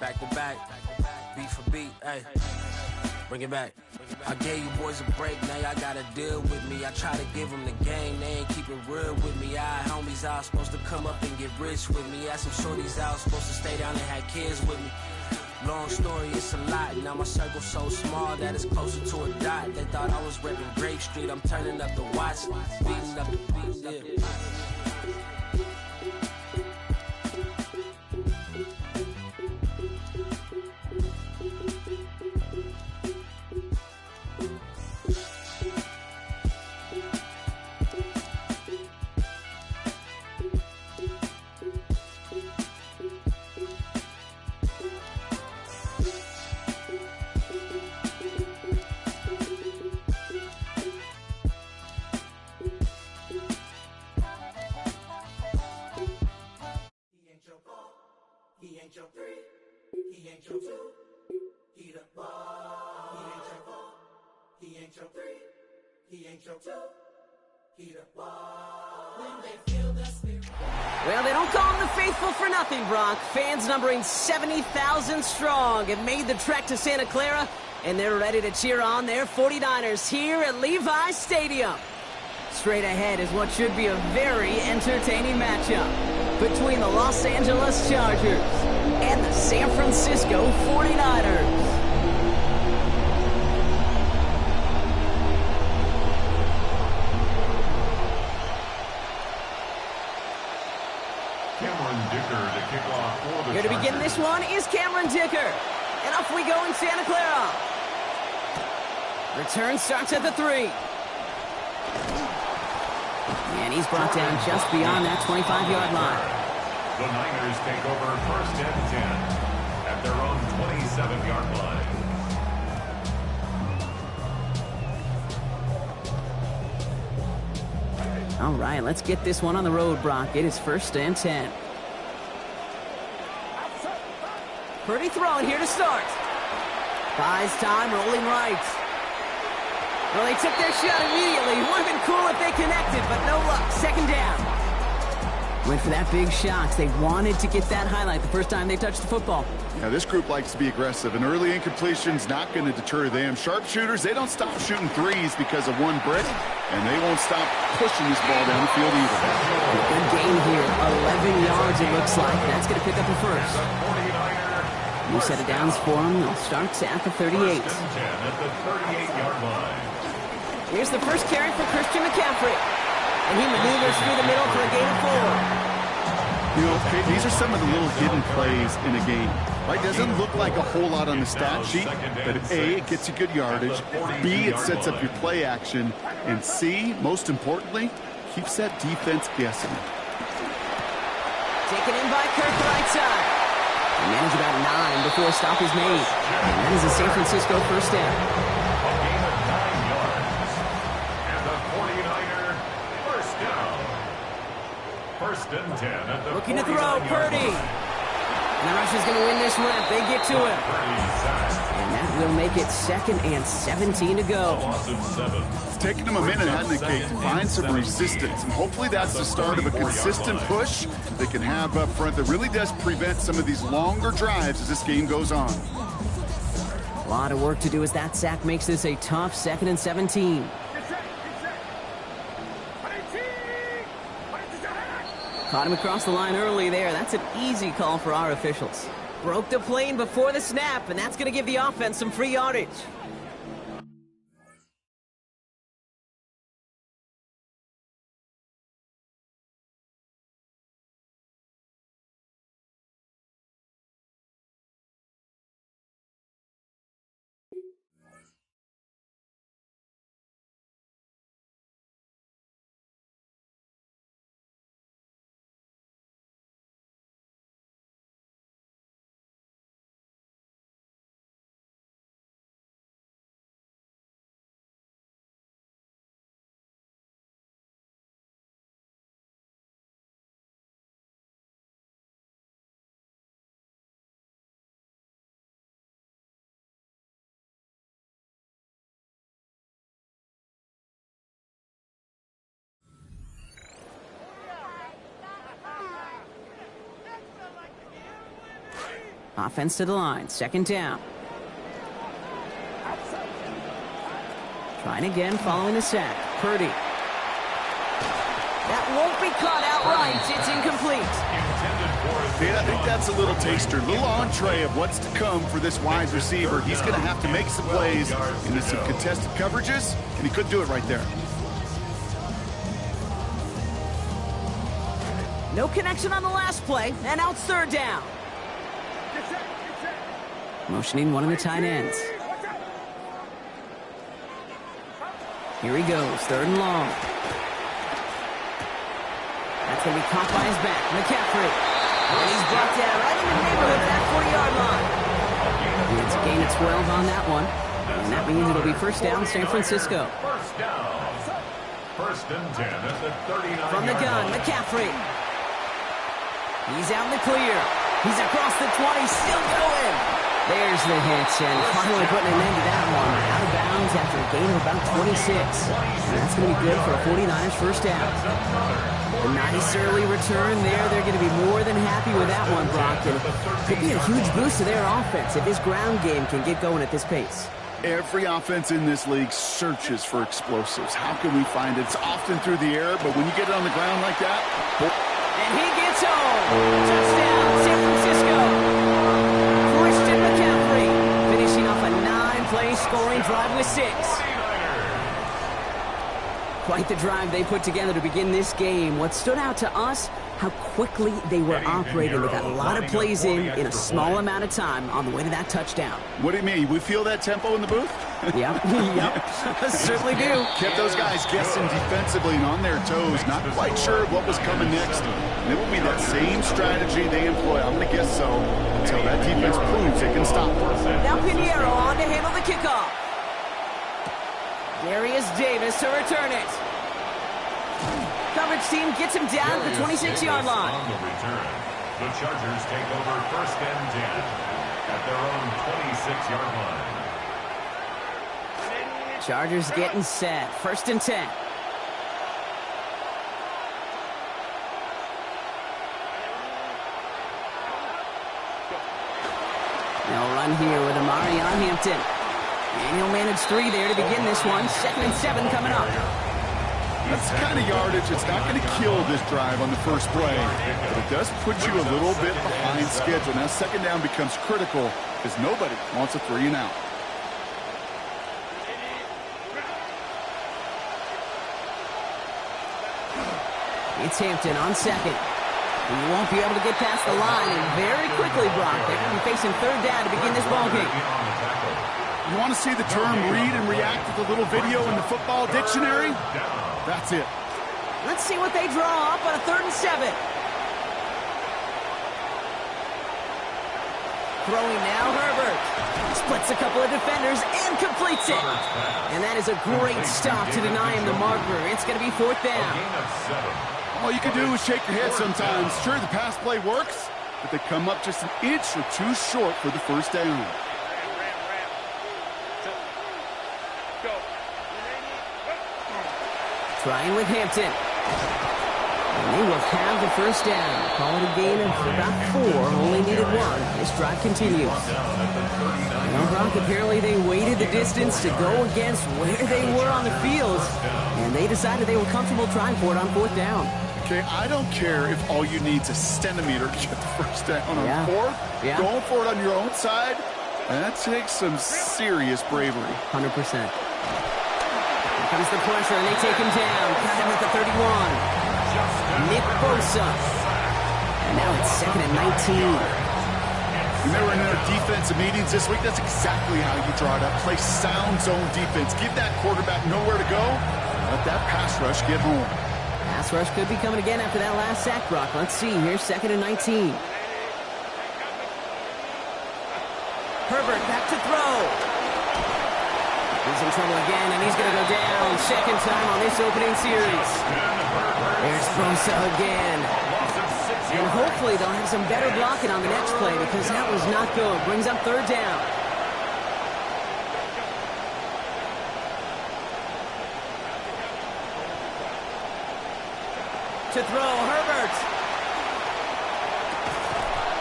Back to back, beat for beat, hey. Bring it back. I gave you boys a break, now y'all gotta deal with me. I try to give them the game, they ain't keep it real with me. I had homies out supposed to come up and get rich with me. I had some shorties out supposed to stay down and have kids with me. Long story, it's a lot. Now my circle's so small that it's closer to a dot. They thought I was repping Grape Street, I'm turning up the watch, beating up the beat, yeah. He ain't your three, he ain't your two, he the ball. He ain't your four, he ain't your three, he ain't your two, he the ball. When they feel the spirit. Well, they don't call him the faithful for nothing, Bronk. Fans numbering 70,000 strong have made the trek to Santa Clara, and they're ready to cheer on their 49ers here at Levi's Stadium. Straight ahead is what should be a very entertaining matchup between the Los Angeles Chargers and the San Francisco 49ers. Here to begin this one is Cameron Dicker. And off we go in Santa Clara. Return starts at the 3. And he's brought down just beyond that 25-yard line. The Niners take over first and 10 at their own 27-yard line. All right, let's get this one on the road, Brock. It is first and 10. Purdy throwing here to start. Buys time, rolling right. Well, they took their shot immediately. Would have been cool if they connected, but no luck. Second down. Went for that big shot. They wanted to get that highlight the first time they touched the football. Yeah, this group likes to be aggressive, and early incompletion's not going to deter them. Sharpshooters, they don't stop shooting threes because of one brick, and they won't stop pushing this ball down the field either. Good gain here. 11 yards, it looks like. That's going to pick up the first. New set of downs for them. They'll start at the 38. At the 38-yard line. Here's the first carry for Christian McCaffrey. And he maneuvers through the middle for a gain of 4. You know, these are some of the little hidden plays in a game. Right? Doesn't look like a whole lot on the stat sheet, but A, it gets you good yardage. B, it sets up your play action. And C, most importantly, keeps that defense guessing. Taken in by Kirk right side. They manage about 9 before a stop is made. And that is a San Francisco first down. A gain of 9 yards. And the 49er first down. First and 10 at the Looking to throw, Purdy. And the Russians going to win this rep. They get to it. And that will make it 2nd and 17 to go. It's taken them a minute, hasn't it, Kate, to find some resistance. And hopefully that's the start of a consistent push they can have up front that really does prevent some of these longer drives as this game goes on. A lot of work to do as that sack makes this a tough 2nd and 17. Caught him across the line early there. That's an easy call for our officials. Broke the plane before the snap, and that's going to give the offense some free yardage. Offense to the line. Second down. Trying again following the sack. Purdy. That won't be caught outright. It's incomplete. I think that's a little taster, a little entree of what's to come for this wide receiver. He's going to have to make some plays into some contested coverages, and he couldn't do it right there. No connection on the last play, and now it's third down. Motioning one of the tight ends. Here he goes, third and long. That's going to be caught by his back, McCaffrey. And he's brought down right in the neighborhood of that 40-yard line. It's a gain of 12 on that one. And that means it'll be first down, San Francisco. First down. First and 10 at the 39. From the gun, McCaffrey. He's out in the clear. He's across the 20, still going. There's the hit, and finally putting an end to that one. Out of bounds after a gain of about 26. And that's going to be good for a 49ers first down. A nice early return there. They're going to be more than happy with that one, Brock. And could be a huge boost to their offense if this ground game can get going at this pace. Every offense in this league searches for explosives. How can we find it? It's often through the air, but when you get it on the ground like that... And he gets home. Touchdown, San Francisco. Christian McCaffrey finishing off a 9-play scoring drive with 6. Quite the drive they put together to begin this game. What stood out to us, how quickly they were operating. They got a lot of plays in a small amount of time on the way to that touchdown. What do you mean? We feel that tempo in the booth? Yep. Certainly do. Kept those guys guessing defensively and on their toes, not quite sure what was coming next. And it will be that same strategy they employ, I'm going to guess so, until that defense proves they can stop them. Now Pinheiro on to handle the kickoff. Darius Davis to return it. Coverage team gets him down at the 26-yard line. On the return, the Chargers take over first and 10 at their own 26-yard line. Chargers getting set. First and 10. They'll run here with Amari on Hampton. And he'll manage 3 there to begin this one. Second and 7 coming up. That's the kind of yardage that's not going to kill this drive on the first play. But it does put you a little bit behind schedule. Now second down becomes critical because nobody wants a 3 and out. It's Hampton on second. He won't be able to get past the line, and very quickly, Brock, they're going to be facing third down to begin this ballgame. You want to see the term read and react with a little video in the football dictionary? That's it. Let's see what they draw up on a 3rd and 7. Throwing now, Herbert. Splits a couple of defenders and completes it. And that is a great stop to deny him the marker. It's going to be 4th down. All you can do is shake your head sometimes. Sure, the pass play works, but they come up just an inch or 2 short for the first down. Trying with Hampton. And they will have the first down. Call it a gain of about 4. Only needed 1. This drive continues. Well, Brock, apparently they waited the distance to go against where they were on the field. And they decided they were comfortable trying for it on 4th down. Okay, I don't care if all you need is a centimeter to get the first down on 4th. Yeah. Going for it on your own side, that takes some serious bravery. 100%. Here comes the pressure, and they take him down. Got him at the 31. Nick Bosa. And now it's 2nd and 19. When they were in their defensive meetings this week, that's exactly how you draw it up. Play sound zone defense. Give that quarterback nowhere to go. Let that pass rush get home. Pass rush could be coming again after that last sack, Brock. Let's see. Here's 2nd and 19. Herbert back to throw. He's in trouble again, and he's going to go down. 2nd time on this opening series. There's Bosa again. And hopefully they'll have some better blocking on the next play because that was not good. Brings up 3rd down. To throw, Herbert.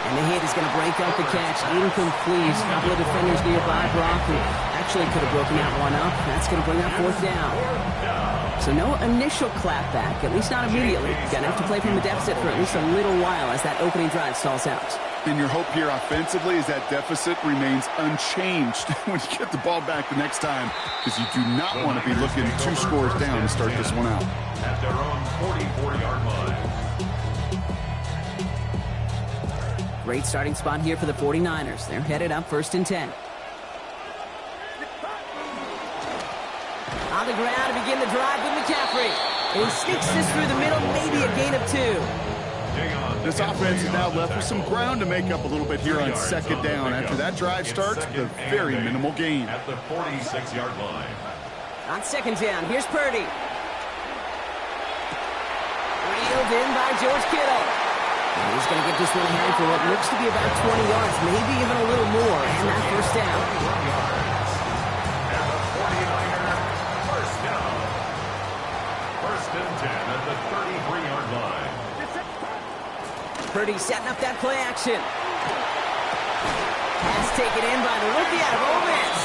And the hit is going to break up the catch. Incomplete. A couple of defenders nearby. Brock, who actually could have broken that one up. That's going to bring up fourth down. So no initial clapback, at least not immediately. Going to have to play from the deficit for at least a little while as that opening drive stalls out. And your hope here offensively is that deficit remains unchanged when you get the ball back the next time, because you do not want to be looking 2 scores down to start this one out. At their own 44-yard line. Great starting spot here for the 49ers. They're headed up 1st and 10. On the ground to begin the drive with McCaffrey. And he sneaks this through the middle, maybe a gain of 2. This offense is now left with some ground to make up a little bit here on 2nd down. After that drive starts, a very minimal gain. At the 46-yard line. On 2nd down, here's Purdy. Reeled in by George Kittle. And he's going to get this one ahead for what looks to be about 20 yards, maybe even a little more, and that 1st down. And the 49er, 1st down. 1st and 10 at the 33-yard line. Purdy setting up that play action. Pass taken in by the rookie out of Ole Miss.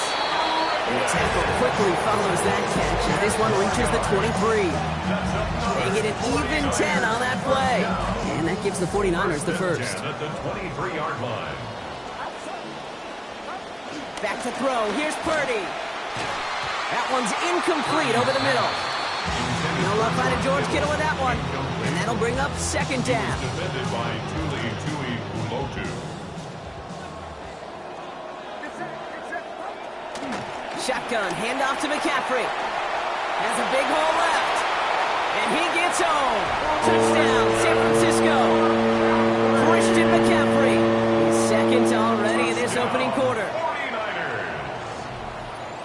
And the tackle quickly follows that catch as this one reaches the 23. They get an even 10 on that play. And that gives the 49ers the first. At the 23-yard line. Back to throw. Here's Purdy. That one's incomplete over the middle. No luck finding George Kittle with that one. And that'll bring up 2nd down. Defended by Tuli Ulotu. Shotgun, handoff to McCaffrey. Has a big hole left. And he gets home. Touchdown, San Francisco. Christian McCaffrey. His 2nd already in this opening quarter.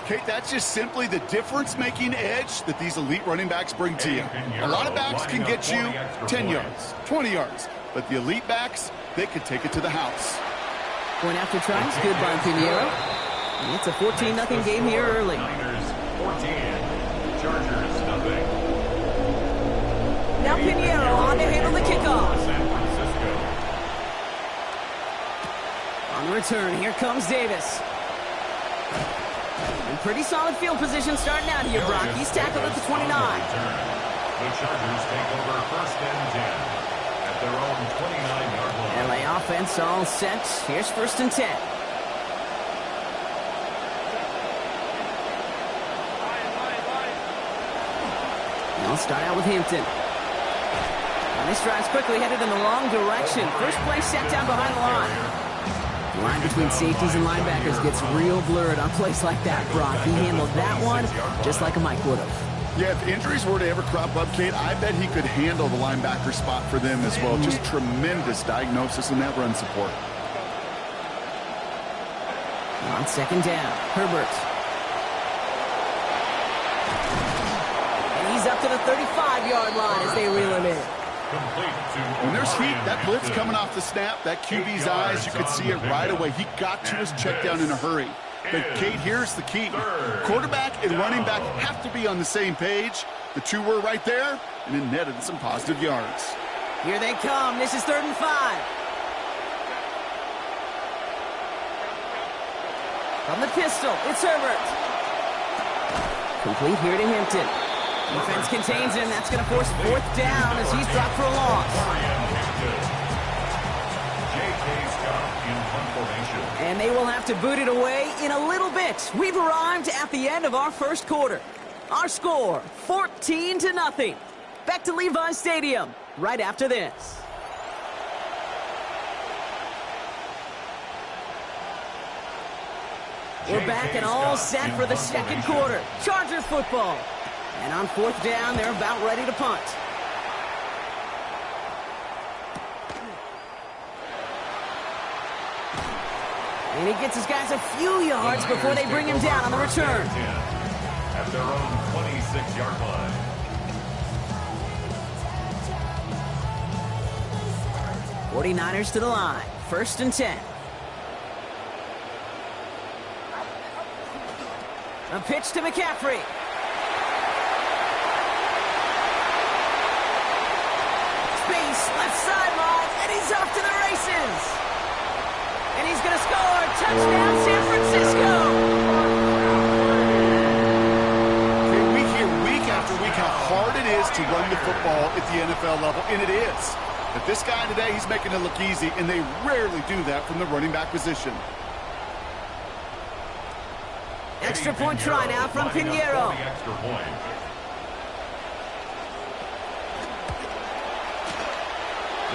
Kate, that's just simply the difference-making edge that these elite running backs bring to you. A lot of backs can get you 10 yards, 20 yards, but the elite backs, they could take it to the house. Point after tries, good by Pinheiro. And it's a 14-0 game here early. Niners 14, Chargers nothing. Now Pinheiro on to handle the kickoff. San Francisco. On the return, here comes Davis. And pretty solid field position starting out here, Brock. He's tackled at the 29. The Chargers take over 1st and 10 at their own 29-yard line. LA offense all set. Here's 1st and 10. I'll start out with Hampton. And this drive's quickly headed in the wrong direction. First play set down behind the line. The line between safeties and linebackers gets real blurred on plays like that, Brock. He handled that one just like a Mike would have. Yeah, if injuries were to ever crop up, Kate, I bet he could handle the linebacker spot for them as well. Just tremendous diagnosis in that run support. On 2nd down, Herbert. And he's up to the 35-yard line as they reel him in. When there's heat, that blitz coming off the snap, that QB's eyes, you could see it right away. He got to his check down in a hurry. But, Kate, here's the key. Quarterback and running back have to be on the same page. The two were right there, and it netted some positive yards. Here they come. This is 3rd and 5. From the pistol, it's Herbert. Complete here to Hampton. Defense contains him. That's going to force 4th down as he's dropped for a loss. And they will have to boot it away in a little bit. We've arrived at the end of our 1st quarter. Our score, 14-0. Back to Levi Stadium right after this. We're back and all set for the 2nd quarter. Chargers football. And on 4th down, they're about ready to punt. And he gets his guys a few yards before they bring him down on the return. At their own 26-yard line. '49ers to the line. 1st and 10. A pitch to McCaffrey. Space, left sideline, and he's off to the races. touchdown, San Francisco! We hear week after week how hard it is to run the football at the NFL level, and it is. But this guy today, he's making it look easy, and they rarely do that from the running back position. Extra point try now from Pinheiro.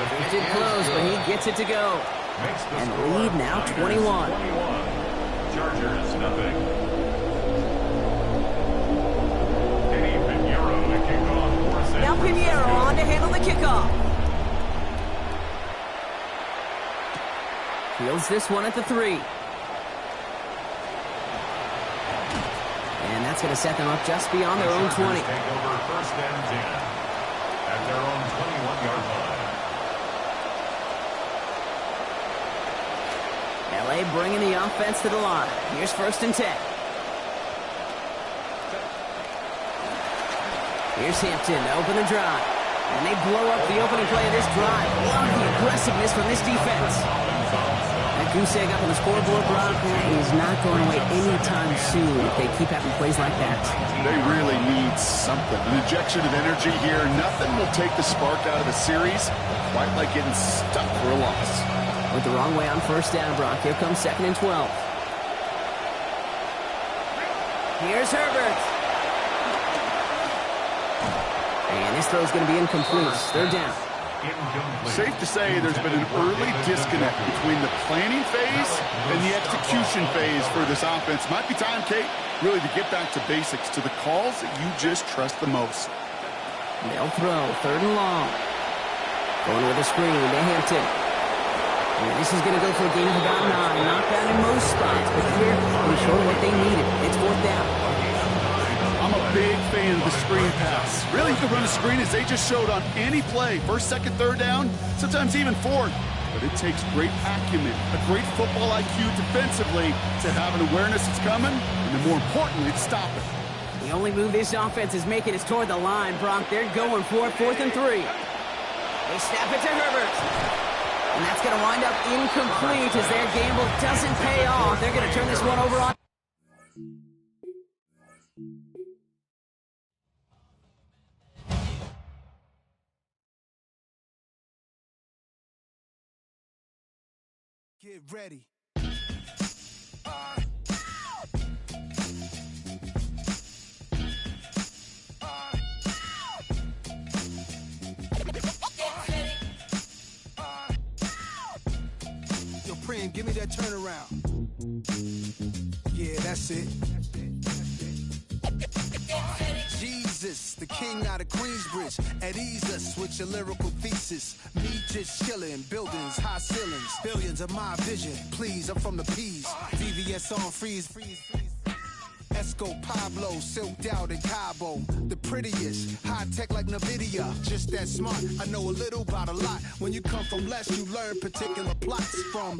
He did close, but he gets it to go. And lead now 21. Chargers nothing. Eddie Pinheiro to kick off. Now Pinheiro on to handle the kickoff. Fields this one at the 3. And that's going to set them up just beyond their own 20. Take over first and 10 at their own 21-yard line. LA bringing the offense to the line. Here's first and 10. Here's Hampton to open the drive. And they blow up the opening play of this drive. Love the aggressiveness from this defense. That goose egg up on the scoreboard, Brock, is not going away anytime soon if they keep having plays like that. They really need something. An injection of energy here. Nothing will take the spark out of the series, quite like getting stuck for a loss. Went the wrong way on first down, Brock. Here comes 2nd and 12. Here's Herbert. And this throw is going to be incomplete. Third down. Safe to say there's been an early disconnect between the planning phase and the execution phase for this offense. Might be time, Kate, really to get back to basics, to the calls that you just trust the most. They'll throw. 3rd and long. Going with a screen to Hampton. And this is going to go for a gain of about 9. Not bad in most spots, but here they showed what they needed. It's 4th down. I'm a big fan of the screen pass. Really, you can run a screen as they just showed on any play. 1st, 2nd, 3rd down, sometimes even 4th. But it takes great acumen, a great football IQ defensively to have an awareness it's coming, and then more importantly, to stop it. The only move this offense is making is toward the line, Brock. They're going for it, 4th and 3. They snap it to Herbert. And that's going to wind up incomplete as their gamble doesn't pay off. They're going to turn this one over on. Get ready. Yo, Prim, give me that turnaround. Yeah, that's it. Jesus, the king out of Queensbridge. At ease us with your lyrical thesis. Me just chillin', buildings, high ceilings. Billions of my vision. Please, I'm from the P's. VVS on freeze. Esco Pablo, silked out in Cabo. The prettiest, high tech like NVIDIA. Just that smart, I know a little about a lot. When you come from less, you learn particular plots. From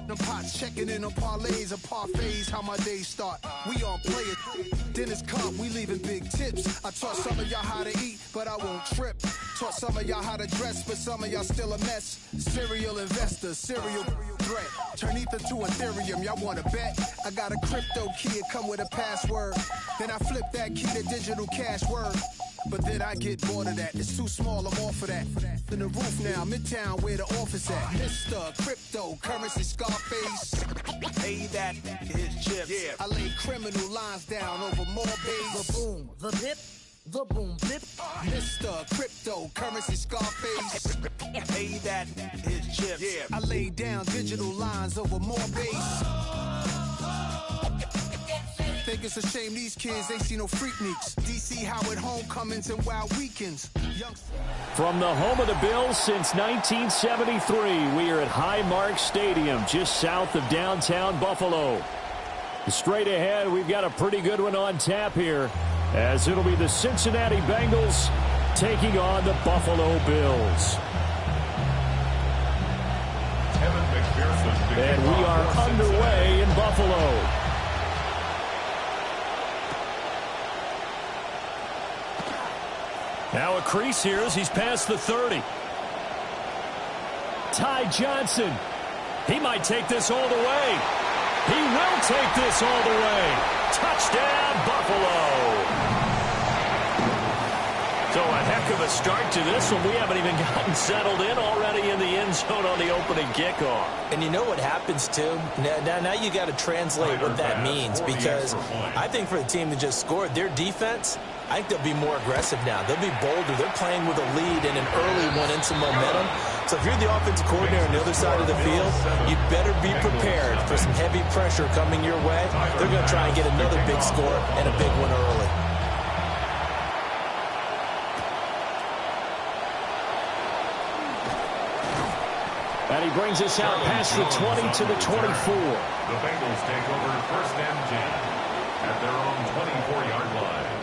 the pots, checking in on parlays or parfaits, how my days start. We all play it. Dinner's come, we leaving big tips. I taught some of y'all how to eat, but I won't trip. Taught some of y'all how to dress, but some of y'all still a mess. Serial investor, serial threat. Turn ether to Ethereum, y'all wanna bet? I got a crypto key, it come with a password. Then I flip that key to digital cash word. But then I get bored of that, it's too small, I'm off of that. In the roof now, Midtown where the office at. Mr. Cryptocurrency Scarface. Hey, that is chips. Yeah. I lay criminal lines down over more base. The boom, the dip, the boom, dip. Mr. Cryptocurrency Scarface. Hey, that is chips. Yeah. I lay down digital lines over more base. Think it's a shame these kids ain't see no freakniks. DC Howard homecomings and wild weekends. From the home of the Bills since 1973, we are at Highmark Stadium, just south of downtown Buffalo. Straight ahead, we've got a pretty good one on tap here, as it'll be the Cincinnati Bengals taking on the Buffalo Bills. And we are underway in Buffalo. Now a crease here as he's past the 30. Ty Johnson. He might take this all the way. take this all the way. Touchdown, Buffalo. So a heck of a start to this one. We haven't even gotten settled in already in the end zone on the opening kickoff. And you know what happens, too? Now you got to translate what that means, because I think for the team that just scored, their defense, I think they'll be more aggressive now. They'll be bolder. They're playing with a lead and an early one and some momentum. So if you're the offensive coordinator on the other side of the field, you better be prepared for some heavy pressure coming your way. They're going to try and get another big score and a big one early. And he brings us out past the 20 to the 24. The Bengals take over 1st and 10 at their own 24-yard line.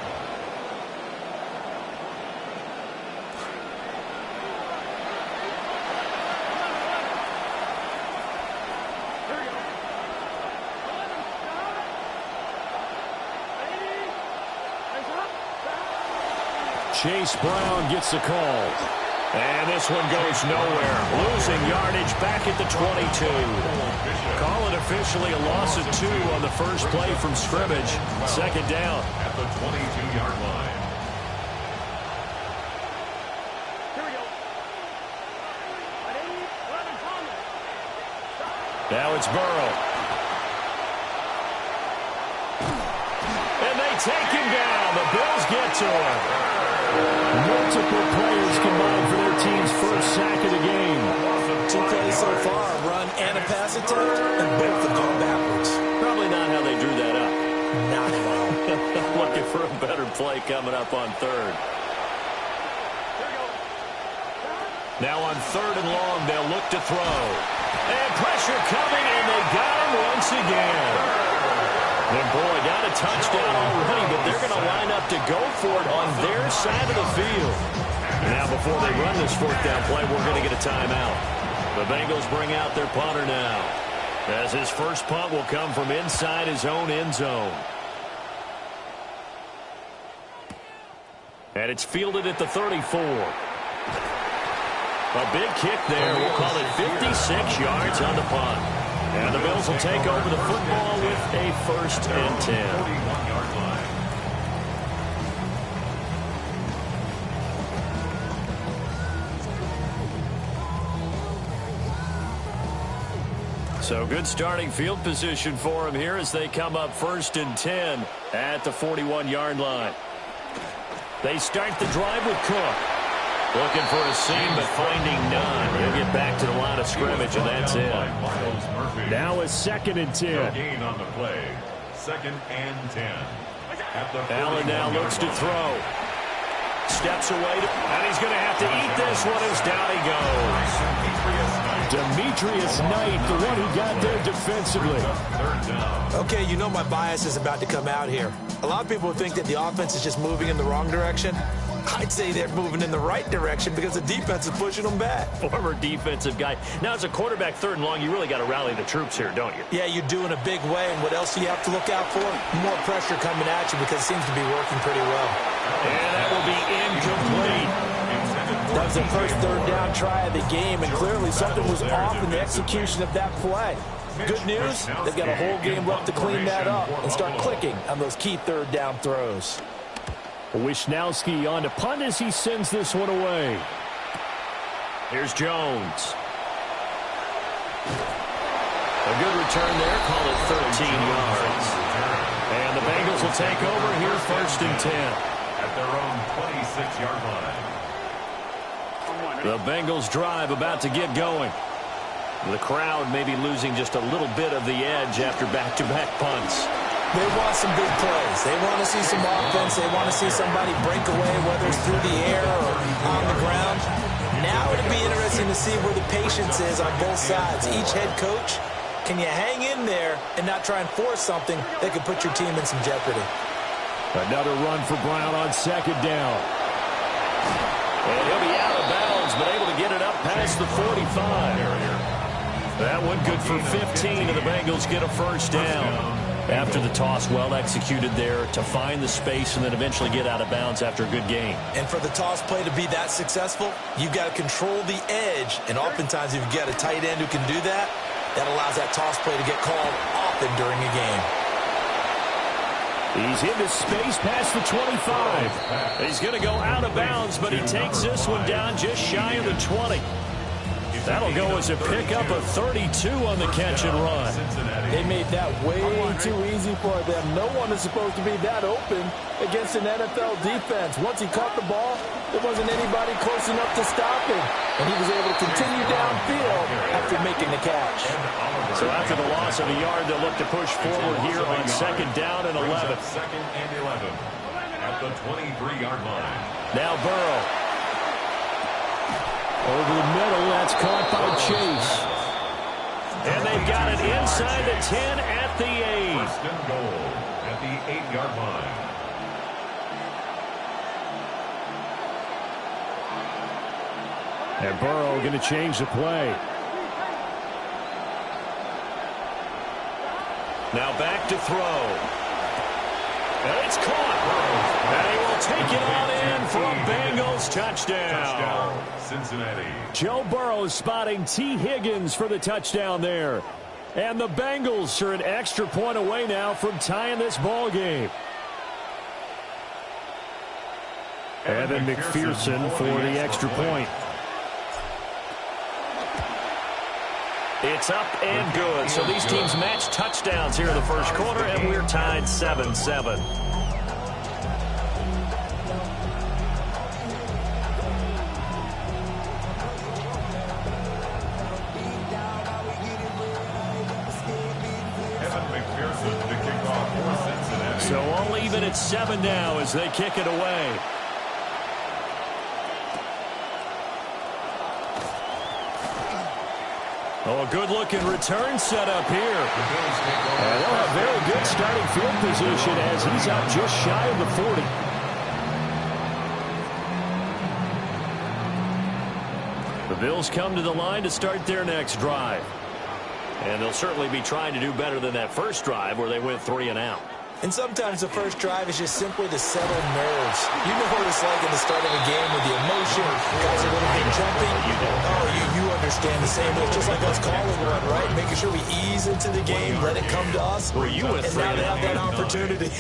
Chase Brown gets the call. And this one goes nowhere. Losing yardage back at the 22. Call it officially a loss of 2 on the first play from scrimmage. Second down. At the 22-yard line. Here we go. Now it's Burrow. And they take him down. The Bills get to him. Multiple players combined for their team's first sack of the game. 2 plays so far, a run and a pass attempt, and both have gone backwards. Probably not how they drew that up. Not at all. Looking for a better play coming up on third. Now on 3rd and long, they'll look to throw. And pressure coming, and they got him once again. And boy, got a touchdown already, but they're going to line up to go for it on their side of the field. Now before they run this 4th down play, we're going to get a timeout. The Bengals bring out their punter now, as his first punt will come from inside his own end zone. And it's fielded at the 34. A big kick there. We'll call it 56 yards on the punt. And the Bills will take over the football with a 1st and 10. 41-yard line. So good starting field position for them here as they come up 1st and 10 at the 41-yard line. They start the drive with Cook. Looking for a seam, but finding none. He'll get back to the line of scrimmage, and that's it. Now a 2nd and 10. No gain on the play. 2nd and 10. Allen now looks to throw. Steps away, and he's going to have to eat this one as down he goes. Demetrius Knight, the one who got there defensively. Okay, you know my bias is about to come out here. A lot of people think that the offense is just moving in the wrong direction. I'd say they're moving in the right direction because the defense is pushing them back. Former defensive guy. Now, as a quarterback 3rd and long, you really got to rally the troops here, don't you? Yeah, you do in a big way. And what else do you have to look out for? More pressure coming at you because it seems to be working pretty well. And that will be incomplete. That was the first 3rd down try of the game, and clearly something was off in the execution of that play. Good news, they've got a whole game left to clean that up and start clicking on those key 3rd down throws. Wisnowski on to punt as he sends this one away. Here's Jones. A good return there. Call it 13 yards. And the Bengals will take over here 1st and 10. At their own 26-yard line. The Bengals drive about to get going. The crowd may be losing just a little bit of the edge after back-to-back punts. They want some big plays. They want to see some offense. They want to see somebody break away, whether it's through the air or on the ground. Now it'll be interesting to see where the patience is on both sides. Each head coach, can you hang in there and not try and force something that could put your team in some jeopardy? Another run for Brown on 2nd down. And he'll be out of bounds, but able to get it up past the 45. That one good for 15, and the Bengals get a 1st down. After the toss, well executed there to find the space and then eventually get out of bounds after a good game. And for the toss play to be that successful, you've got to control the edge. And oftentimes, if you've got a tight end who can do that, that allows that toss play to get called off happen during a game. He's into space past the 25. He's going to go out of bounds, but he takes this one down just shy of the 20. That'll go as a pickup of 32 on the catch and run. They made that way too easy for them. No one is supposed to be that open against an NFL defense. Once he caught the ball, there wasn't anybody close enough to stop him. And he was able to continue downfield after making the catch. So after the loss of a yard, they'll look to push forward here on second down and 11. Second and 11 at the 23-yard line. Now Burrow. Over the middle, that's caught by Chase. And they've got it inside the 10 at the 8. First and goal at the 8-yard line. And Burrow going to change the play. Now back to throw. And it's caught. And he will take it on in for a Bengals touchdown. Cincinnati. Joe Burrow spotting T. Higgins for the touchdown there. And the Bengals are an extra point away now from tying this ball game. Evan McPherson for the extra point. It's up and good. So these teams match touchdowns here in the first quarter, and we're tied 7-7. So all even at 7 now as they kick it away. Oh, a good-looking return set up here. And they'll have very good starting field position as he's out just shy of the 40. The Bills come to the line to start their next drive. And they'll certainly be trying to do better than that first drive where they went 3 and out. And sometimes the first drive is just simply to settle nerves. You know what it's like in the start of a game with the emotion. Guys are a little bit jumping. Oh, you understand the same way. Just like us calling one, right? Making sure we ease into the game, let it come to us. Where you went and 3 now and they out. have that opportunity.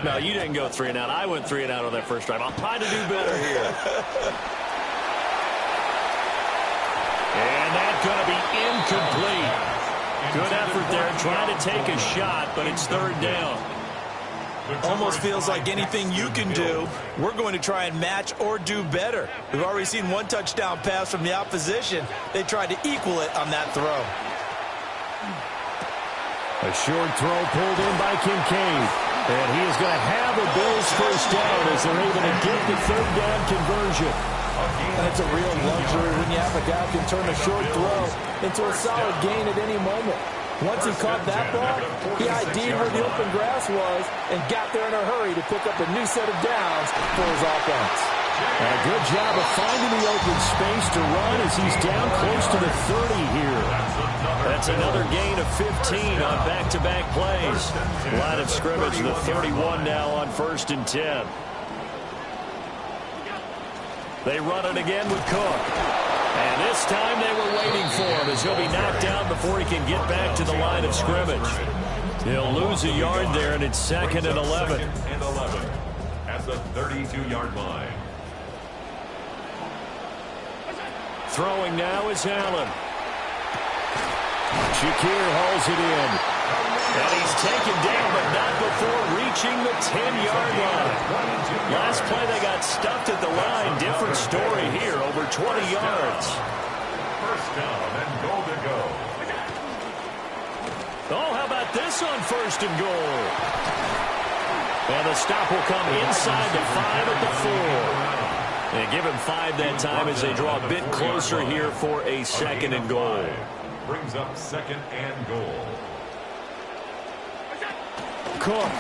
No, you didn't go 3 and out. I went 3 and out on that first drive. I'll try to do better here. And that's going to be incomplete. Good effort there, trying to take a shot, but it's third down. Almost feels like anything you can do, we're going to try and match or do better. We've already seen one touchdown pass from the opposition. They tried to equal it on that throw. A short throw pulled in by Kincaid. And he is going to have a Bills first down as they're able to get the third down conversion. And it's a real luxury when you have a guy who can turn a short throw into a solid gain at any moment. Once he caught that ball, he ID'd where the open grass was and got there in a hurry to pick up a new set of downs for his offense. And a good job of finding the open space to run as he's down close to the 30 here. That's another gain of 15 on back-to-back plays. Line of scrimmage, the 31 now on 1st and 10. They run it again with Cook. And this time they were waiting for him as he'll be knocked down before he can get back to the line of scrimmage. He'll lose a yard there, and it's 2nd and 11. Second and 11 at the 32-yard line. Throwing now is Allen. Shakir hauls it in. And he's taken down, but not before reaching the 10-yard line. Last play, they got stuffed at the line. Different story here, over 20 yards. First down and goal to go. Oh, how about this on 1st and goal? And the stop will come inside the 5 at the 4. And give him 5 that time as they draw a bit closer here for a 2nd and goal. Brings up 2nd and goal. Cook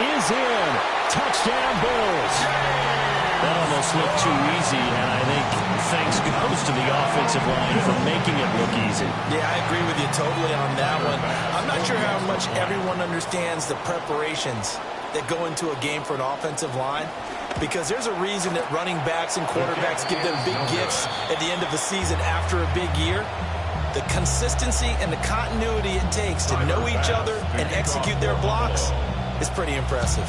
is in. Touchdown, Bills. That almost looked too easy, and I think thanks goes to the offensive line for making it look easy. Yeah, I agree with you totally on that one. I'm not sure how much everyone understands the preparations that go into a game for an offensive line, because there's a reason that running backs and quarterbacks give them big gifts at the end of the season after a big year. the consistency and the continuity it takes to know each other and execute their blocks is pretty impressive.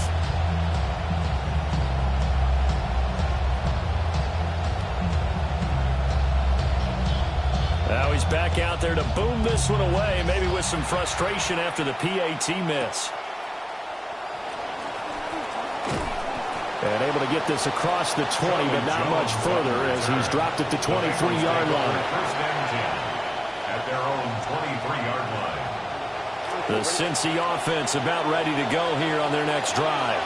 Now he's back out there to boom this one away, maybe with some frustration after the PAT miss. And able to get this across the 20, but not much further as he's dropped at the 23-yard line. First and 10 at their own 23-yard line. The Cincy offense about ready to go here on their next drive.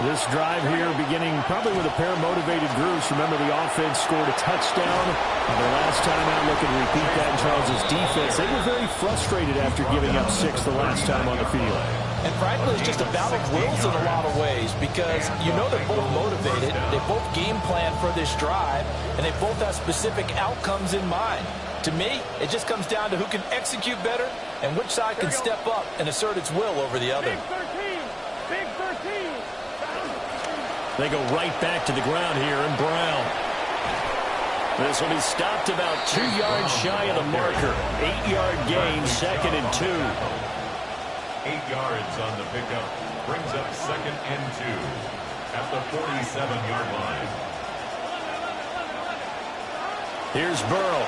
This drive here beginning probably with a pair of motivated groups. Remember, the offense scored a touchdown on their last time out. Looking to repeat that in Charles' defense. They were very frustrated after giving up 6 the last time on the field. And frankly, it's just a battle of wills in a lot of ways because you know they're both motivated. They both game plan for this drive, and they both have specific outcomes in mind. To me, it just comes down to who can execute better and which side can step up and assert its will over the other. Big 13. They go right back to the ground here, and Brown. This will be stopped about 2 yards shy of the marker. 8-yard gain, 2nd and 2. 8 yards on the pickup. Brings up 2nd and 2 at the 47-yard line. Here's Burrow.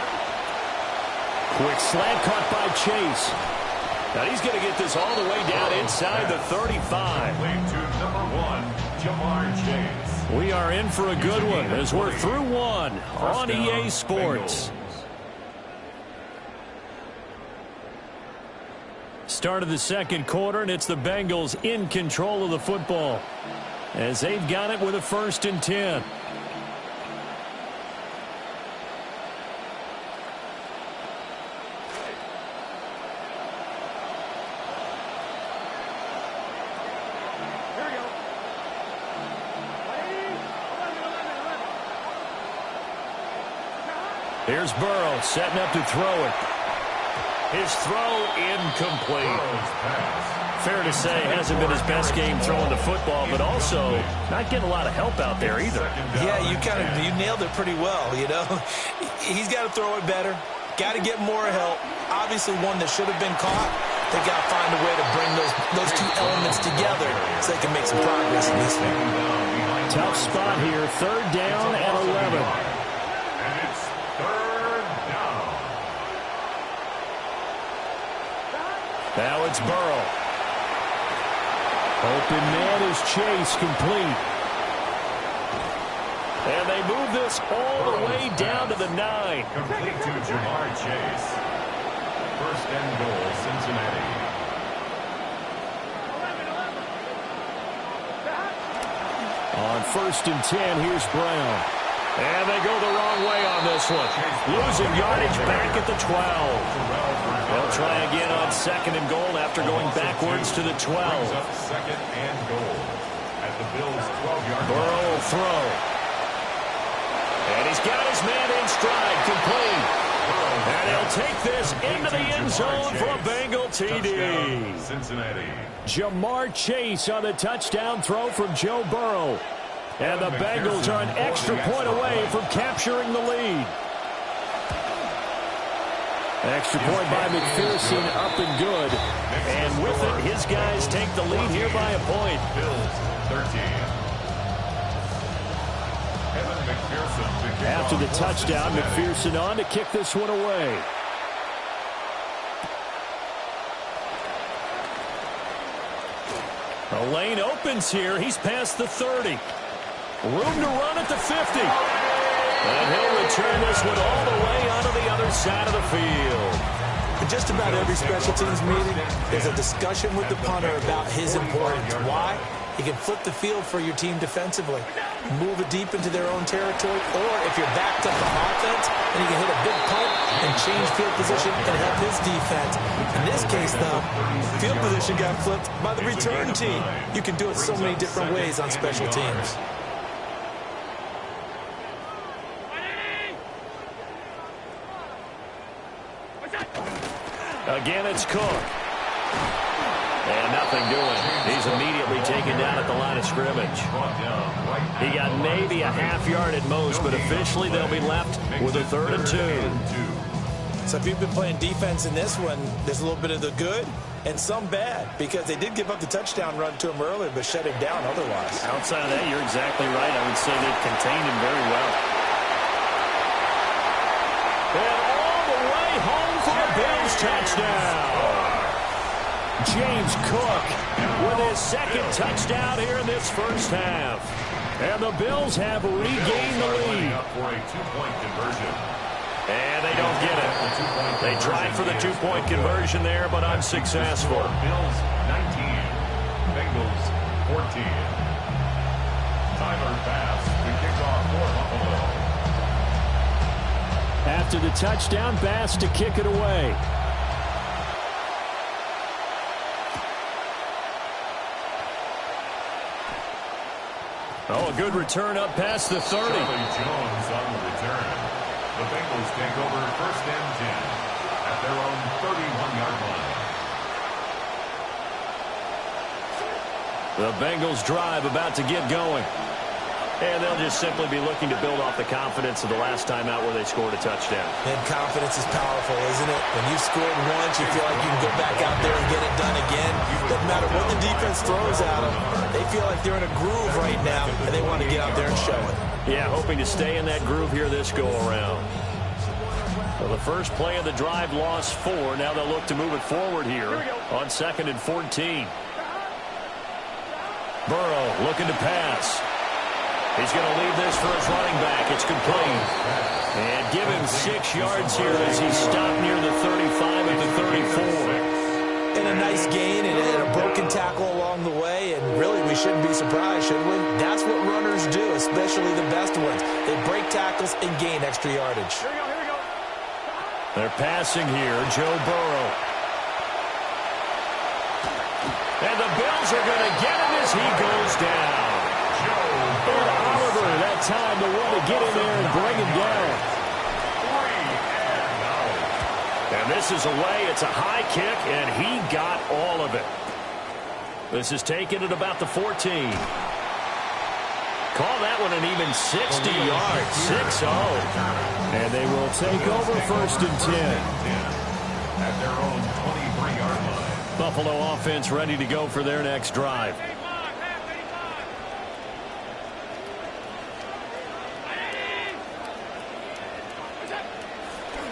Quick slant caught by Chase. Now he's going to get this all the way down inside the 35. Lead to number 1, Jamar Chase. We are in for a good one as we're through one on EA Sports. Start of the second quarter, and it's the Bengals in control of the football as they've got it with a 1st and 10. Here's Burrow setting up to throw it. His throw incomplete. Fair to say, hasn't been his best game throwing the football, but also not getting a lot of help out there either. Yeah, you nailed it pretty well, you know. He's got to throw it better. Got to get more help. Obviously one that should have been caught. They got to find a way to bring those two elements together so they can make some progress in this one. Tough spot here. 3rd down and 11. Now it's Burrow. Open man is Chase, complete. And they move this all the way down to the 9. Complete to Jamar Chase. 1st and goal, Cincinnati. On 1st and 10, here's Brown. And they go the wrong way on this one. Losing yardage back at the 12. They'll try again on 2nd and goal after going backwards to the 12. 2nd and goal at the Bills' 12-yard line. Burrow will throw. And he's got his man in stride, complete. And he'll take this into the end zone for a Bengal TD. Cincinnati. Jamar Chase on the touchdown throw from Joe Burrow. And the Bengals are an extra point away from capturing the lead. Extra point by McPherson, up and good. And with it, his guys take the lead here by a point. Bills 13. After the touchdown, McPherson on to kick this one away. The lane opens here. He's past the 30. Room to run at the 50. And he'll return this one all the way onto the other side of the field. In just about every special teams meeting, there's a discussion with the punter about his importance. Why? He can flip the field for your team defensively, move it deep into their own territory, or if you're backed up on offense, then he can hit a big punt and change field position and help his defense. In this case, though, field position got flipped by the return team. You can do it so many different ways on special teams. Again, it's Cook. And nothing doing. He's immediately taken down at the line of scrimmage. He got maybe a half yard at most, but officially they'll be left with a 3rd and 2. So if you've been playing defense in this one, there's a little bit of the good and some bad, because they did give up the touchdown run to him earlier, but shut him down otherwise. Outside of that, you're exactly right. I would say they've contained him very well. And all the way home for a Bills touchdown. James Cook with his second touchdown here in this first half. And the Bills have regained the lead. For a two-point conversion. And they don't get it. They tried for the two-point conversion there, but unsuccessful. Bills 19, Bengals 14. Tyler Bass to kick off for Buffalo. After the touchdown, Bass to kick it away. Oh, a good return up past the 30. Charlie Jones on the return. The Bengals take over first and 10 at their own 31-yard line. The Bengals drive about to get going. And they'll just simply be looking to build off the confidence of the last time out where they scored a touchdown. And confidence is powerful, isn't it? When you've scored once, you feel like you can go back out there and get it done again. Doesn't matter what the defense throws at them. They feel like they're in a groove right now, and they want to get out there and show it. Yeah, hoping to stay in that groove here this go-around. Well, the first play of the drive lost 4. Now they'll look to move it forward here on 2nd and 14. Burrow looking to pass. He's going to leave this for his running back. It's complete. And give him 6 yards here as he's stopped near the 35 at the 34. And a nice gain and a broken tackle along the way. And really, we shouldn't be surprised, should we? That's what runners do, especially the best ones. They break tackles and gain extra yardage. Here we go. They're passing here. Joe Burrow. And the Bills are going to get him as he goes down. And Oliver, that time, the one to get in there and bring him down. And this is away. It's a high kick, and he got all of it. This is taken at about the 14. Call that one an even 60 yards. 6-0. And they will take over first and 10. At their own 23-yard line. Buffalo offense ready to go for their next drive.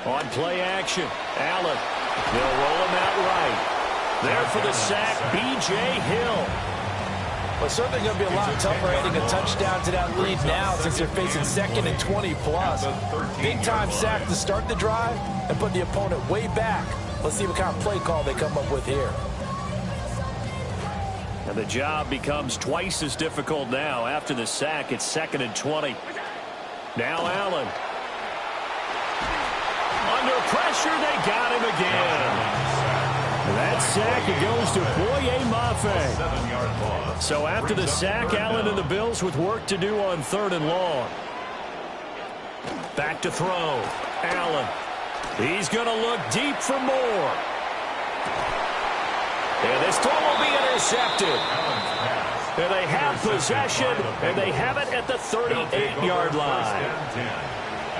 On play action, Allen. They'll roll him out right. There for the sack, B.J. Hill. Well, it's certainly going to be a lot tougher adding a touchdown to that lead now since they're facing 2nd and 20+. Big-time sack to start the drive and put the opponent way back. Let's see what kind of play call they come up with here. And the job becomes twice as difficult now. After the sack, it's 2nd and 20. Now Allen. Under pressure, they got him again. That sack, it goes to Boye Mafe. So after the sack, Allen and the Bills with work to do on 3rd and long. Back to throw. Allen. He's going to look deep for more. And this throw will be intercepted. And they have possession, and they have it at the 38-yard line.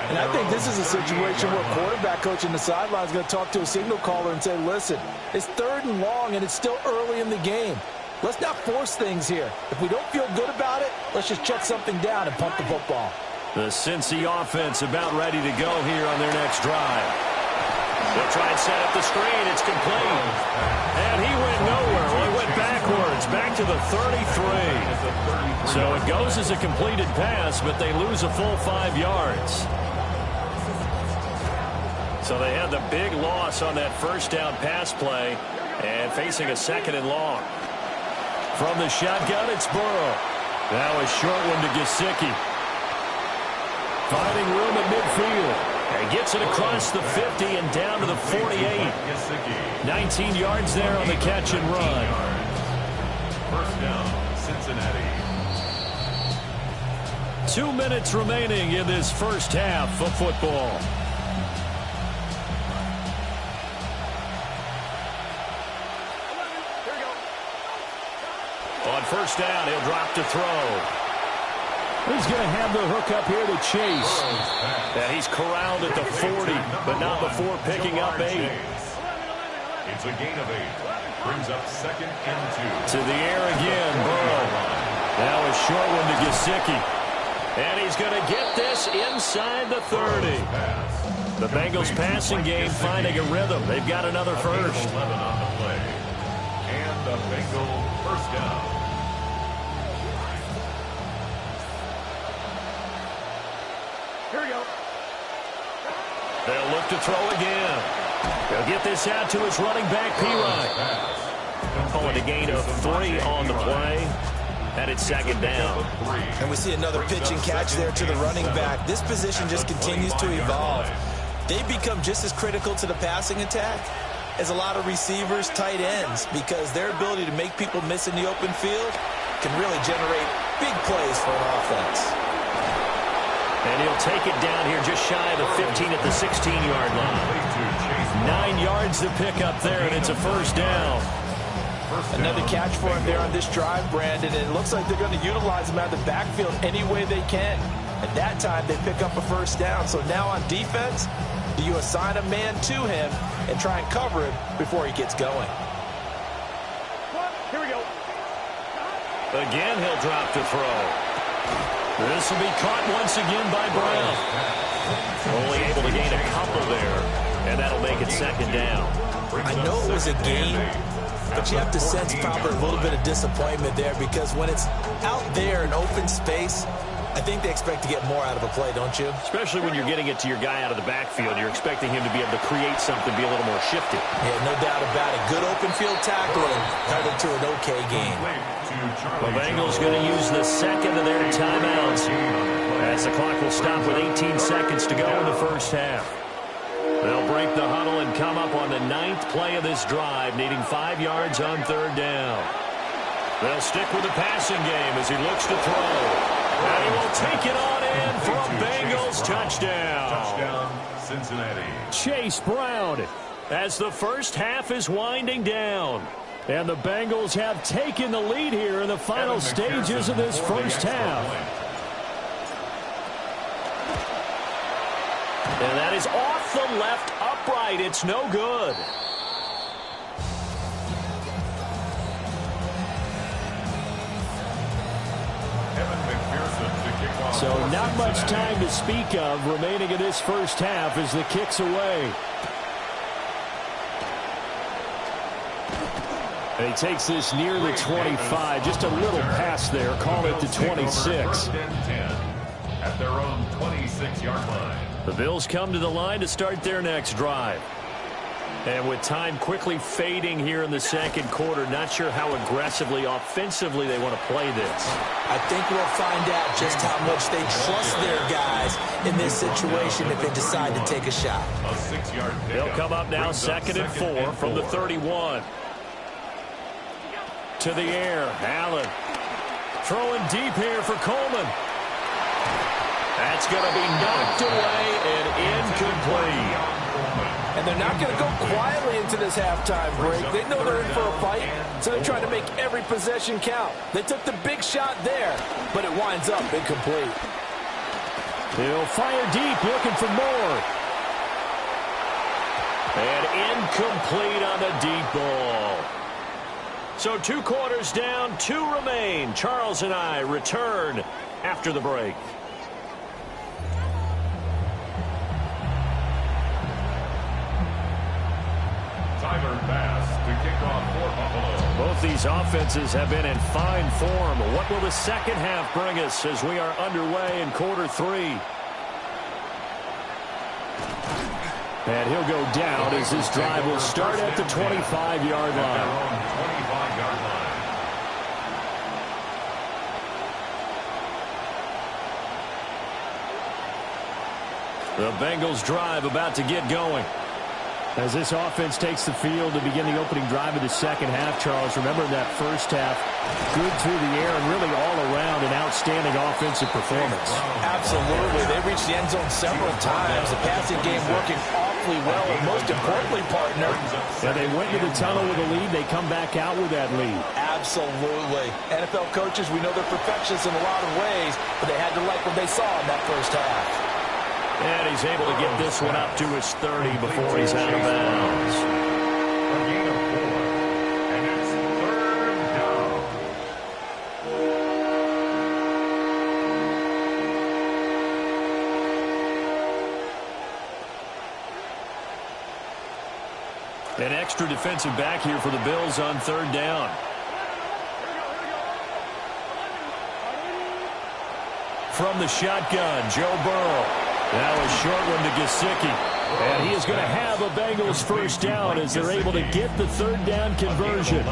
And I think this is a situation where quarterback coach in the sideline is going to talk to a signal caller and say, listen, it's 3rd and long, and it's still early in the game. Let's not force things here. If we don't feel good about it, let's just check something down and pump the football. The Cincy offense about ready to go here on their next drive. They'll try and set up the screen. It's complete. And he went nowhere. He went backwards, back to the 33. So it goes as a completed pass, but they lose a full 5 yards. So they had the big loss on that first down pass play and facing a 2nd and long. From the shotgun, it's Burrow. Now a short one to Gesicki. Finding room at midfield. And gets it across the 50 and down to the 48. 19 yards there on the catch and run. First down, Cincinnati. 2 minutes remaining in this first half of football. On first down, he'll drop to throw. He's going to have the hook up here to Chase. And he's corralled at the 40, but not before picking up 8. It's a gain of 8. Brings up 2nd and 2. To the air again, Burrow. Now a short one to Gesicki. And he's going to get this inside the 30. The Bengals passing game finding a rhythm. They've got another first. 11 on the play. And the Bengal first down. Here we go. They'll look to throw again. They'll get this out to his running back, P-Ryan. Call it a gain of 3 on the play. And it's 2nd down. And we see another pitch and catch there to the running back. This position just continues to evolve. They've become just as critical to the passing attack as a lot of receivers, tight ends, because their ability to make people miss in the open field can really generate big plays for an offense. And he'll take it down here just shy of the 15 at the 16-yard line. 9 yards to pick up there, and it's a first down. Another catch for him there on this drive, Brandon, and it looks like they're going to utilize him out of the backfield any way they can. At that time, they pick up a first down. So now on defense, do you assign a man to him and try and cover him before he gets going? Here we go. Again, he'll drop to throw. This will be caught once again by Brown. Only able to gain a couple there, and that'll make it 2nd down. I know it was a gain, but you have to sense probably a little bit of disappointment there, because when it's out there in open space, I think they expect to get more out of a play, don't you? Especially when you're getting it to your guy out of the backfield. You're expecting him to be able to create something, be a little more shifty. Yeah, no doubt about it. Good open field tackling, held it to an okay game. The Bengals going to use the 2nd of their timeouts as the clock will stop with 18 seconds to go in the first half. They'll break the huddle and come up on the 9th play of this drive, needing 5 yards on 3rd down. They'll stick with the passing game as he looks to throw. And he will take it on in for a Bengals touchdown. Touchdown, Cincinnati. Chase Brown as the first half is winding down. And the Bengals have taken the lead here in the final stages of this first half. And that is off the left upright. It's no good. So not much time to speak of remaining in this first half as the kick's away. And he takes this near the 25. Just a little pass there. Call it the 26. At their own 26-yard line. The Bills come to the line to start their next drive. And with time quickly fading here in the 2nd quarter, not sure how aggressively, offensively they want to play this. I think we'll find out just how much they trust their guys in this situation if they decide to take a shot. A 6-yard pickup. They'll come up now 2nd and 4 from the 31. To the air, Allen. Throwing deep here for Coleman. That's going to be knocked away and incomplete. And they're not going to go quietly into this halftime break. They know they're in for a fight, so they're trying to make every possession count. They took the big shot there, but it winds up incomplete. He'll fire deep, looking for more. And incomplete on the deep ball. So 2 quarters down, 2 remain. Charles and I return after the break. Pass to kick off for Buffalo. Both these offenses have been in fine form. What will the second half bring us as we are underway in quarter 3? And he'll go down as this drive will start at the 25-yard line. 25-yard line. The Bengals drive about to get going. As this offense takes the field to begin the opening drive of the second half, Charles, remember in that first half, good through the air and really all around an outstanding offensive performance. Absolutely. They reached the end zone several times. The passing game working awfully awfully well, and most importantly, partner. Yeah, they went to the tunnel with a lead. They come back out with that lead. Absolutely. NFL coaches, we know they're perfectionists in a lot of ways, but they had to like what they saw in that first half. And he's able to get this one up to his 30 before he's out of bounds. A gain of 4, and it's 3rd down. An extra defensive back here for the Bills on 3rd down. From the shotgun, Joe Burrow. Now a short one to Gesicki. And he is going to have a Bengals first down as they're able to get the 3rd down conversion.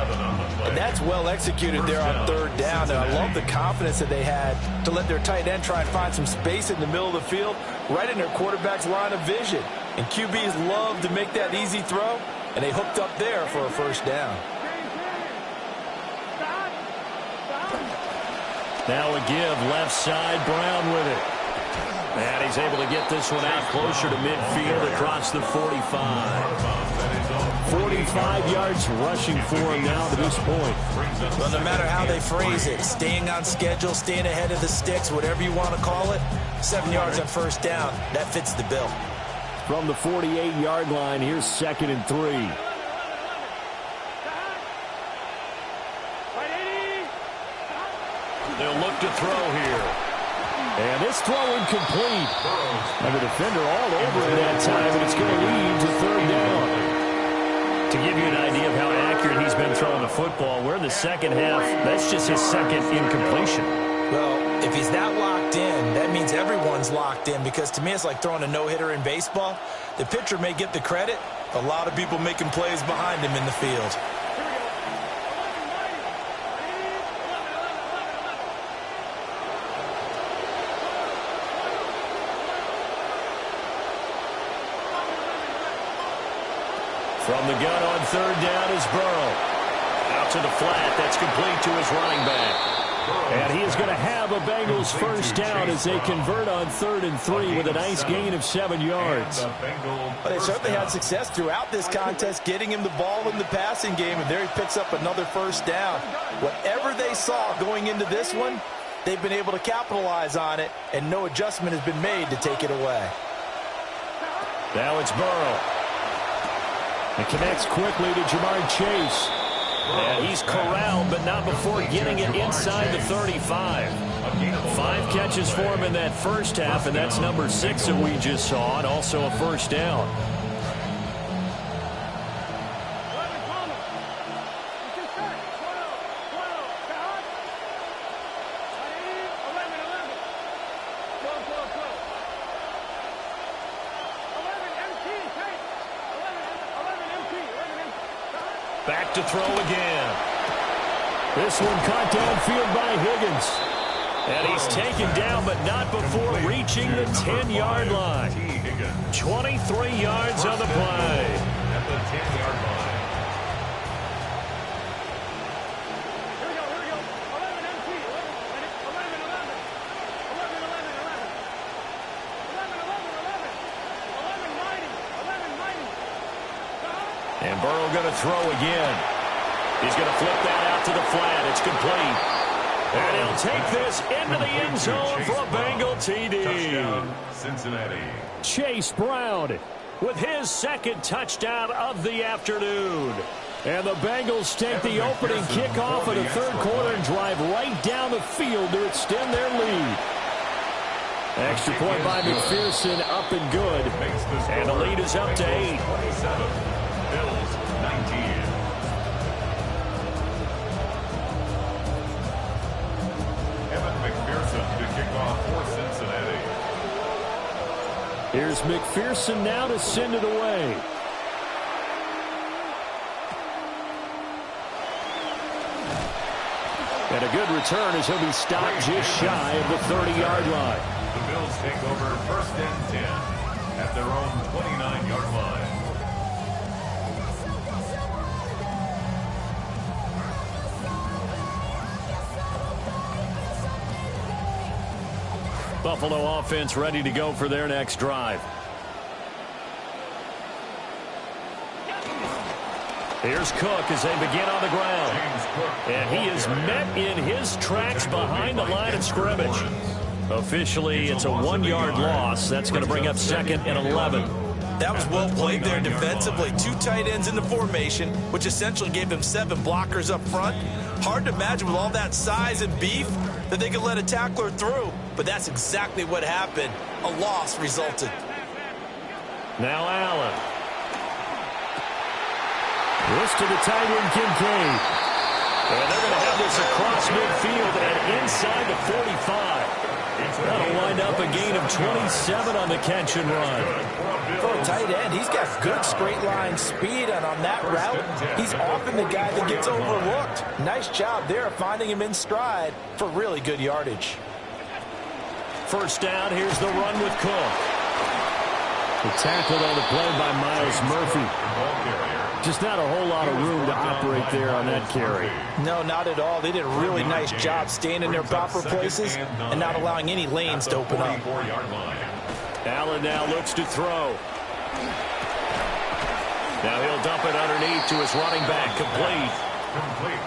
And that's well executed there on 3rd down. And I love the confidence that they had to let their tight end try and find some space in the middle of the field, right in their quarterback's line of vision. And QBs love to make that easy throw, and they hooked up there for a first down. Now a give, left side, Brown with it. And he's able to get this one out closer to midfield across the 45. 45 yards rushing for him now to this point. Well, no matter how they phrase it, staying on schedule, staying ahead of the sticks, whatever you want to call it, 7 yards on first down, that fits the bill. From the 48-yard line, here's 2nd and 3. They'll look to throw here. And this throw incomplete. And the defender all over it that time, and it's going to lead to 3rd down. To give you an idea of how accurate he's been throwing the football, we're in the second half. That's just his 2nd incompletion. Well, if he's that locked in, that means everyone's locked in, because to me it's like throwing a no-hitter in baseball. The pitcher may get the credit, a lot of people making plays behind him in the field. From the gun on 3rd down is Burrow. Out to the flat. That's complete to his running back. And he is going to have a Bengals first down as they convert on 3rd and 3 with a nice gain of 7 yards. But they certainly had success throughout this contest, getting him the ball in the passing game, and there he picks up another first down. Whatever they saw going into this one, they've been able to capitalize on it, and no adjustment has been made to take it away. Now it's Burrow. It connects quickly to Jamar Chase. And he's corralled, but not before getting it inside the 35. 5 catches for him in that first half, and that's number 6 that we just saw, and also a first down. Back to throw again. This one caught downfield by Higgins. And he's taken down, but not before reaching the 10-yard line. 23 yards on the play. At the 10-yard line. And Burrow going to throw again. He's going to flip that out to the flat. It's complete. And he'll take this into the end zone for a Bengal TD. Touchdown, Cincinnati. Chase Brown with his 2nd touchdown of the afternoon. And the Bengals take the opening kickoff of the 3rd quarter and drive right down the field to extend their lead. Extra point by McPherson, up and good. And the lead is up to 8. 27. Bills 19. Evan McPherson to kick off for Cincinnati. Here's McPherson now to send it away. And a good return as he'll be stopped just shy of the 30-yard line. The Bills take over 1st and 10 at their own 29-yard line. Buffalo offense ready to go for their next drive. Here's Cook as they begin on the ground. And he is met in his tracks behind the line of scrimmage. Officially, it's a 1-yard loss. That's going to bring up 2nd and 11. That was well played there defensively. 2 tight ends in the formation, which essentially gave them 7 blockers up front. Hard to imagine with all that size and beef that they could let a tackler through. But that's exactly what happened. A loss resulted. Now Allen. This to the tight end, Kincaid. And they're going to have this across midfield and inside the 45. That'll wind up a gain of 27 on the catch and run. For a tight end, he's got good straight line speed, and on that route, he's often the guy that gets overlooked. Nice job there finding him in stride for really good yardage. First down, here's the run with Cook. The tackle on the play by Miles Murphy. Just not a whole lot of room to operate there on that carry. No, not at all. They did a really nice job staying in their proper places and not allowing any lanes to open up. Allen now looks to throw. Now he'll dump it underneath to his running back, complete.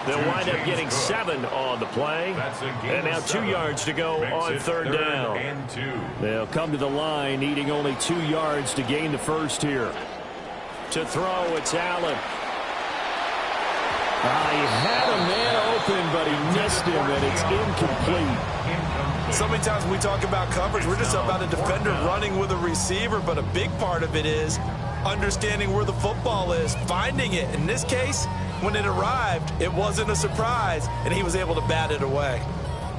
They'll wind up getting 7 on the play. And now 2 yards to go on 3rd down. They'll come to the line, needing only 2 yards to gain the first here. To throw, it's Allen. He had a man open, but he missed him, and it's incomplete. So many times when we talk about coverage, we're just about a defender running with a receiver, but a big part of it is understanding where the football is, finding it. In this case, when it arrived, it wasn't a surprise, and he was able to bat it away.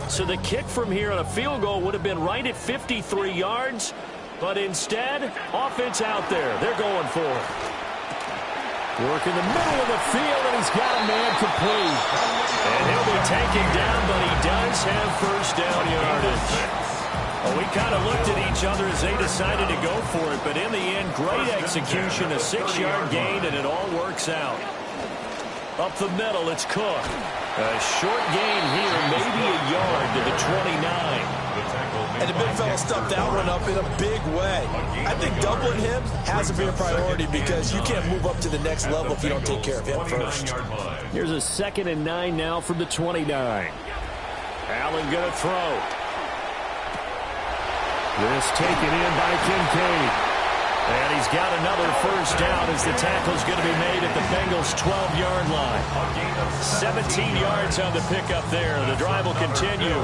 So the kick from here on a field goal would have been right at 53 yards, but instead, offense out there. They're going for it. Work in the middle of the field, and he's got a man complete. And he'll be taken down, but he does have first down yardage. Well, we kind of looked at each other as they decided to go for it, but in the end, great execution, a 6-yard gain, and it all works out. Up the middle, it's Cook. A short gain here, maybe a yard to the 29. And the big fella stuffed that one up in a big way. I think doubling him has to be a priority because you can't move up to the next level if you don't take care of him first. Here's a 2nd and 9 now from the 29. Allen going to throw. This taken in by Kincaid. And he's got another first down as the tackle's going to be made at the Bengals' 12-yard line. 17 yards on the pickup there. The drive will continue.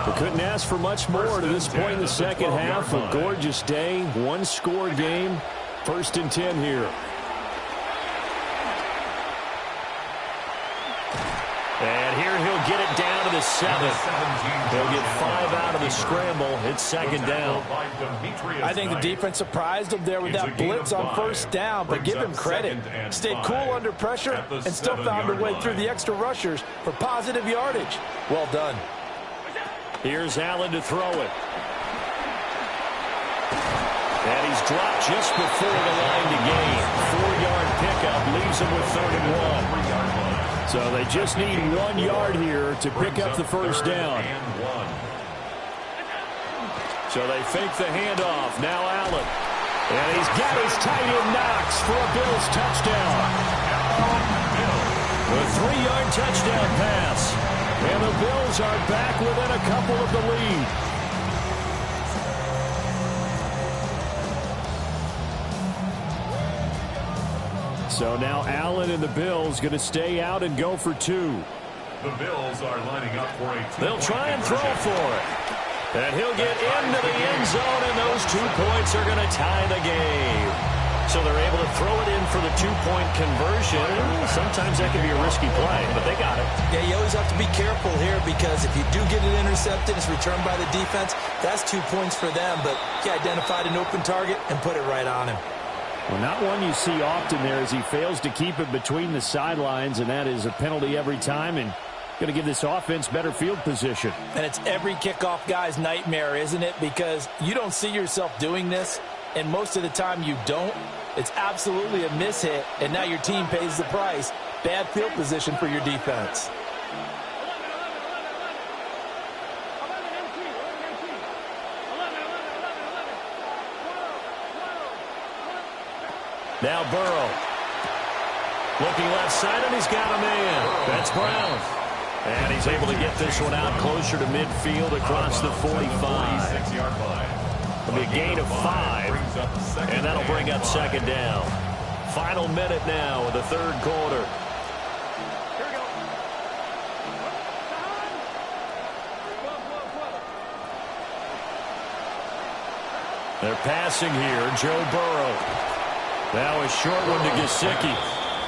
We couldn't ask for much more to this point in the second half. A gorgeous day, 1-score game. 1st and 10 here. And here he'll get it down to the 7. He'll get 5 out of the scramble. It's 2nd down. I think the defense surprised him there with that blitz on first down, but give him credit. Stayed cool under pressure and still found a way through the extra rushers for positive yardage. Well done. Here's Allen to throw it. And he's dropped just before the line to gain. 4-yard pickup leaves him with 3rd and 1. So they just need 1 yard here to pick up the first down. So they fake the handoff. Now Allen. And he's got his tight end Knox for a Bills touchdown. A 3-yard touchdown pass. And the Bills are back within a couple of the lead. So now Allen and the Bills going to stay out and go for 2. The Bills are lining up for a They'll try and throw for it. And he'll get into the end zone, and those 2 points are going to tie the game. So they're able to throw it in for the 2-point conversion. Sometimes that can be a risky play, but they got it. Yeah, you always have to be careful here because if you do get it intercepted, it's returned by the defense. That's 2 points for them, but he identified an open target and put it right on him. Well, not one you see often there as he fails to keep it between the sidelines, and that is a penalty every time and going to give this offense better field position. And it's every kickoff guy's nightmare, isn't it? Because you don't see yourself doing this, and most of the time you don't. It's absolutely a mishit, and now your team pays the price. Bad field position for your defense. Now Burrow. Looking left side, and he's got a man. That's Brown. And he's able to get this one out closer to midfield across the 45. It'll be a gain of 5, and that'll bring up second down. Final minute now of the third quarter. They're passing here. Joe Burrow. Now a short one to Gesicki.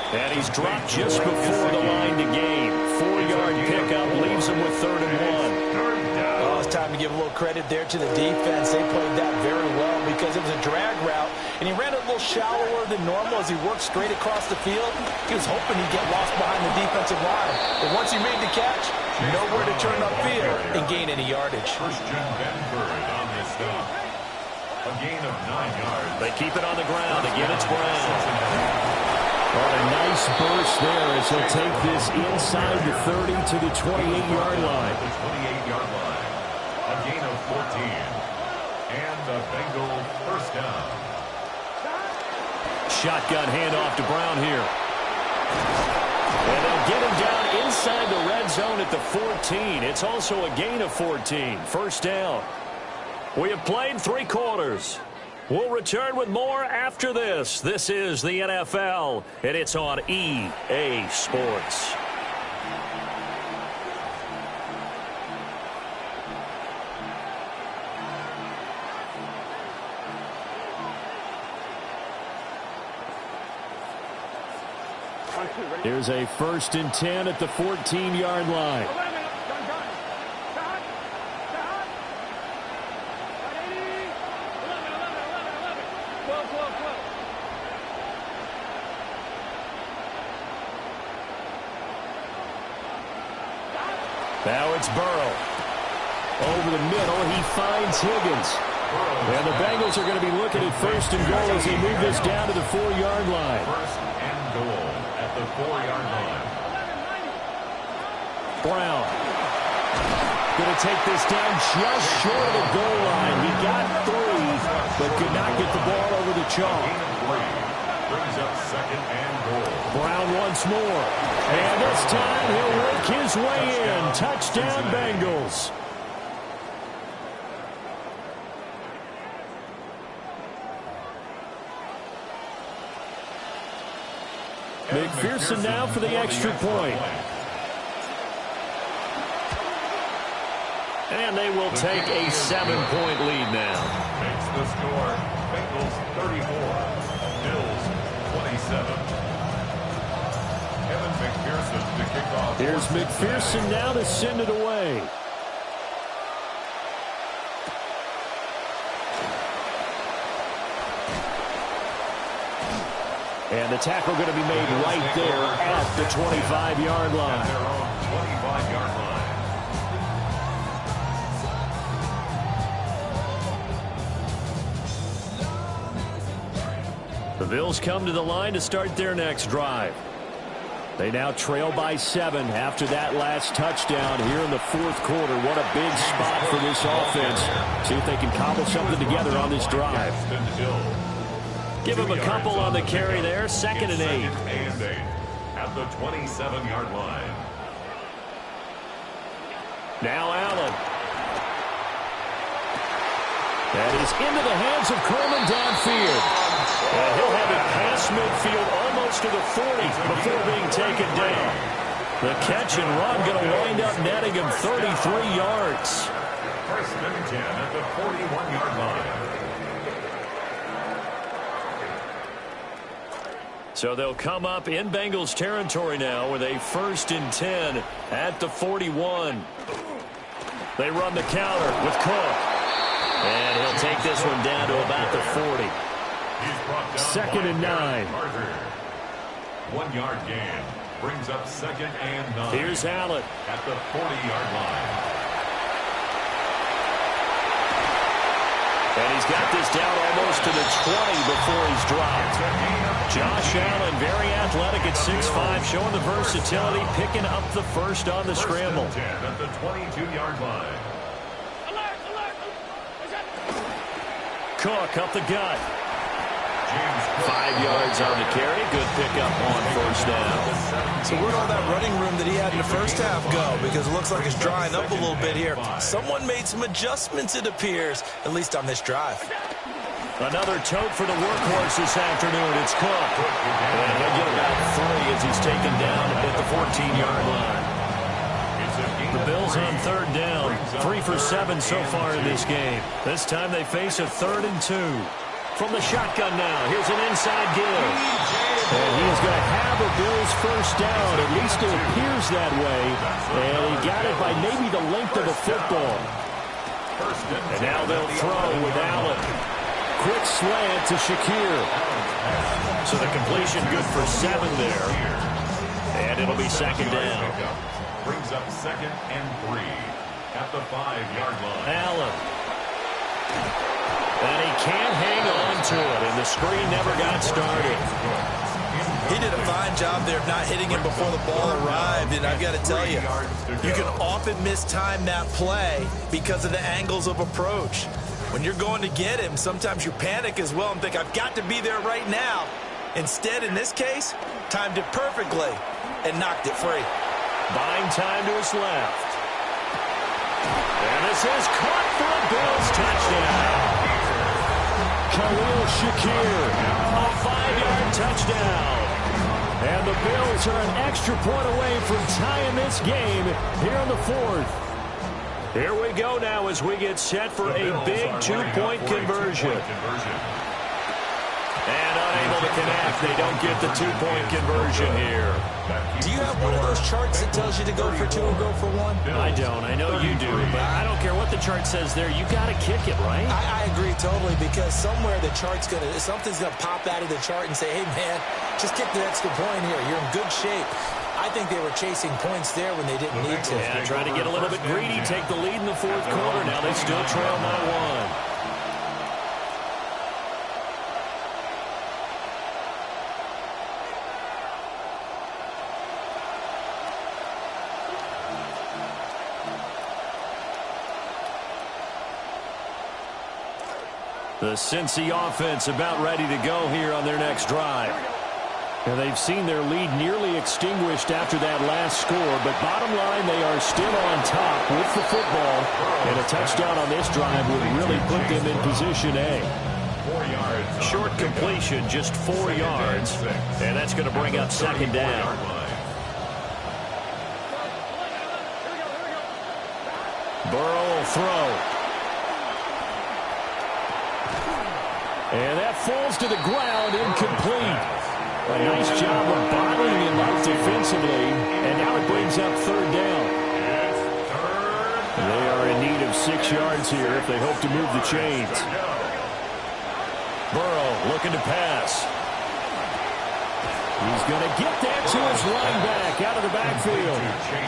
And he's dropped just before the line to gain. 4-yard pickup leaves him with 3rd and 1. Oh, it's time to give a little credit there to the defense. They played that very well because it was a drag route, and he ran it a little shallower than normal as he worked straight across the field. He was hoping he'd get lost behind the defensive line. But once he made the catch, nowhere to turn upfield and gain any yardage. Christian Benford on this stop. A gain of 9 yards. They keep it on the ground. Again, it's Brown. Oh, a nice burst there as he'll take this inside the 30 to the 28-yard line. The 28-yard line. A gain of 14. And the Bengals first down. Shotgun handoff to Brown here. And they'll get him down inside the red zone at the 14. It's also a gain of 14. First down. We have played 3 quarters. We'll return with more after this. This is the NFL, and it's on EA Sports. Here's a 1st and 10 at the 14-yard line. Now it's Burrow. Over the middle, he finds Higgins. And the Bengals are going to be looking at 1st and goal as they move this down to the 4-yard line. 1st and goal at the 4-yard line. Brown. Going to take this down just short of the goal line. He got 3, but could not get the ball over the chalk. Brings up 2nd and goal. Brown once more. And this time he'll work his way in. Touchdown, Bengals. McPherson now for the extra point. And they will take a 7-point lead now. Makes the score. Bengals 34. Bills 27. Kevin McPherson to kick off. Here's McPherson now to send it away. And the tackle going to be made right there at the 25-yard line. At their own 25-yard line. The Bills come to the line to start their next drive. They now trail by 7 after that last touchdown here in the 4th quarter. What a big spot for this offense. See if they can cobble something together on this drive. Give him a couple on the carry there. 2nd and 8. At the 27-yard line. Now Allen. That is into the hands of Coleman downfield. And he'll have it past midfield almost to the 40 before being taken down. The catch and run going to wind up netting him 33 yards. 1st and 10 at the 41-yard line. So they'll come up in Bengals territory now with a 1st and 10 at the 41. They run the counter with Cook. And he'll take this one down to about the 40. 2nd and 9. 1-yard gain. Brings up 2nd and 9. Here's Allen. At the 40-yard line. And he's got this down almost to the 20 before he's dropped. Josh Allen, very athletic at 6'5", showing the versatility, picking up the first on the scramble. 10 at the 22-yard line. Cook up the gut. 5 yards on the carry. Good pickup on first down. So where'd all that running room that he had in the first half go? Because it looks like it's drying up a little bit here. Someone made some adjustments, it appears, at least on this drive. Another tote for the workhorse this afternoon. It's Cook. And he'll get about 3 as he's taken down at the 14-yard line. The Bills on third down. 3 for 7 so far in this game. This time they face a 3rd and 2. From the shotgun now, here's an inside give. And he's going to have a Bills first down. At least it appears that way. And he got it by maybe the length of the football. And now they'll throw with Allen. Quick slant to Shakir. So the completion good for 7 there. And it'll be second down. Brings up 2nd and 3 at the 5-yard line. Allen. And he can't hang on to it, and the screen never got started. He did a fine job there of not hitting him before the ball arrived, and I've got to tell you, you can often mistime that play because of the angles of approach. When you're going to get him, sometimes you panic as well and think, I've got to be there right now. Instead, in this case, timed it perfectly and knocked it free. Buying time to his left. And this is caught for a Bills touchdown. Khalil Shakir, a 5-yard touchdown. And the Bills are an extra point away from tying this game here in the 4th. Here we go now as we get set for a big 2-point conversion. And unable to connect. They don't get the 2-point conversion here. Do you have one of those charts that tells you to go for 2 or go for 1? I don't. I know you do. But I don't care what the chart says there. You got to kick it, right? I agree totally, because somewhere the chart's going to, something's going to pop out of the chart and say, hey, man, just kick the extra point here. You're in good shape. I think they were chasing points there when they didn't need to. Yeah, trying to get a little bit greedy, take the lead in the 4th quarter. Now they still trail by 1. The Cincy offense about ready to go here on their next drive. And they've seen their lead nearly extinguished after that last score, but bottom line, they are still on top with the football, and a touchdown on this drive would really put them in position A. 4 yards. Short completion, just 4 yards, and that's going to bring up second down. Burrow will throw. And that falls to the ground, incomplete. A nice job of bottling him up defensively, and now it brings up third down. They are in need of 6 yards here if they hope to move the chains. Burrow looking to pass. He's going to get that to his running back out of the backfield.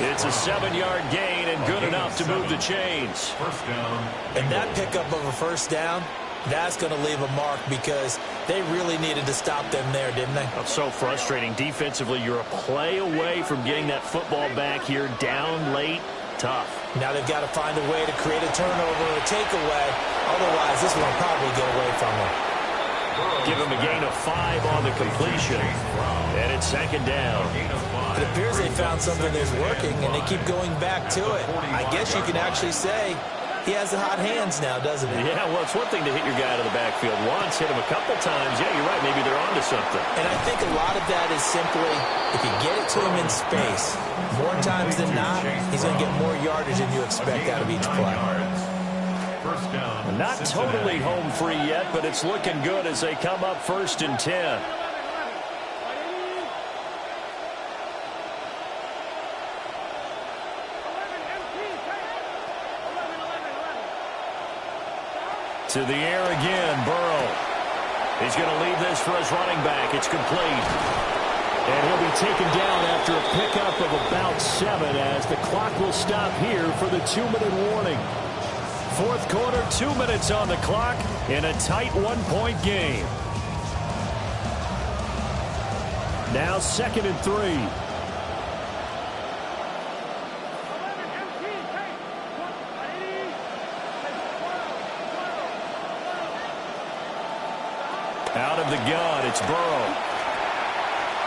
It's a 7-yard gain and good enough to move the chains. First down. And that pickup of a first down, that's going to leave a mark, because they really needed to stop them there, didn't they? That's so frustrating. Defensively, you're a play away from getting that football back here, down late, tough. Now they've got to find a way to create a turnover or a takeaway. Otherwise, this one will probably get away from them. Give him a gain of 5 on the completion. And it's second down. It appears they found something that's working, and they keep going back to it. I guess you can actually say he has the hot hands now, doesn't he? Yeah, well, it's one thing to hit your guy out of the backfield once, hit him a couple times. Yeah, you're right. Maybe they're onto something. And I think a lot of that is simply, if you get it to him in space, more times than not, he's going to get more yardage than you expect out of each play. First down. Not totally home free yet, but it's looking good as they come up 1st and 10. To the air again, Burrow. He's going to leave this for his running back. It's complete. And he'll be taken down after a pickup of about 7 as the clock will stop here for the 2-minute warning. 4th quarter, 2 minutes on the clock in a tight 1-point game. Now 2nd and 3. Out of the gun. It's Burrow.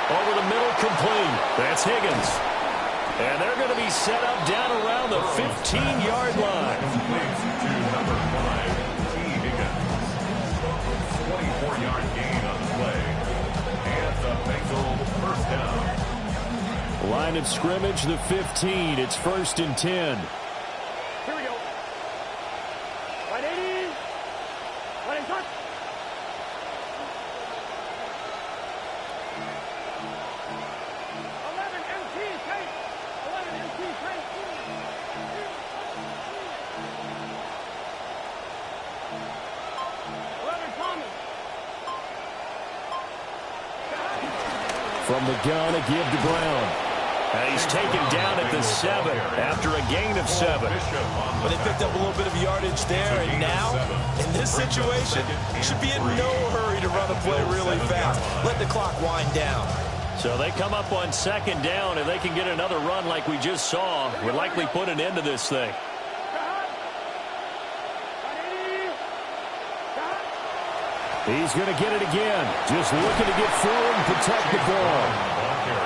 Over the middle, complete. That's Higgins. And they're going to be set up down around the 15-yard line. To number 5, T. Higgins. 24-yard gain on the play. And the Bengals first down. Line of scrimmage, the 15. It's 1st and 10. Here we go. 180. 180 touch. 11 MT take. 11 MT take. 11 Thomas. From the gun, a give to Brown. And he's taken down at the 7 after a gain of 7. But they picked up a little bit of yardage there, and now, in this situation, should be in no hurry to run a play really fast. Let the clock wind down. So they come up on 2nd down, and they can get another run like we just saw. Would likely put an end to this thing. He's going to get it again. Just looking to get forward and protect the ball.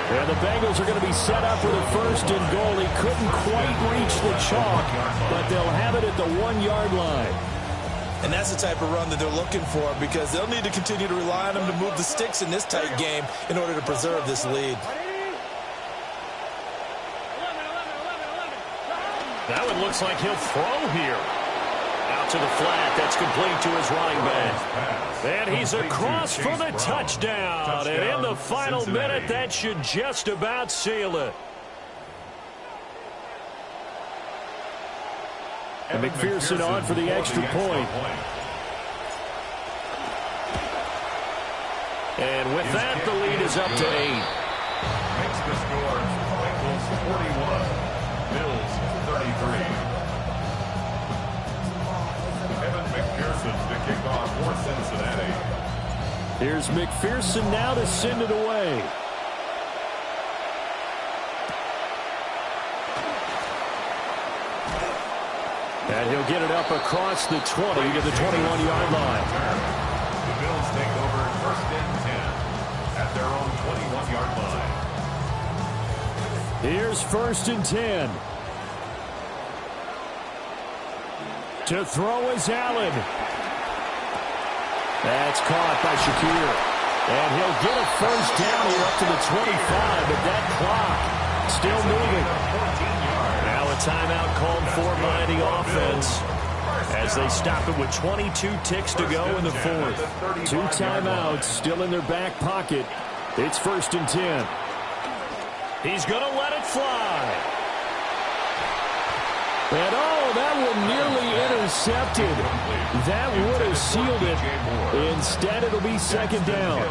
And the Bengals are going to be set up with a 1st and goal. He couldn't quite reach the chalk, but they'll have it at the 1-yard line. And that's the type of run that they're looking for, because they'll need to continue to rely on him to move the sticks in this tight game in order to preserve this lead. That one looks like he'll throw here. Out to the flat. That's complete to his running back. And he's across for the touchdown. And in the final minute, that should just about seal it. And McPherson on for the extra point. And with that, the lead is up to 8. Makes the score Bengals 41, Bills 33. McPherson to kick off for Cincinnati. Here's McPherson now to send it away. And he'll get it up across the 20 to the 21-yard line. The Bills take over 1st and 10 at their own 21-yard line. Here's 1st and 10. To throw is Allen. That's caught by Shakir. And he'll get a 1st down here up to the 25, but that clock still moving. Now a timeout called for by the offense as they stop it with 22 ticks to go in the 4th. 2 timeouts still in their back pocket. It's 1st and 10. He's going to let it fly. And that one nearly intercepted. That would have sealed it. Instead, it'll be 2nd down.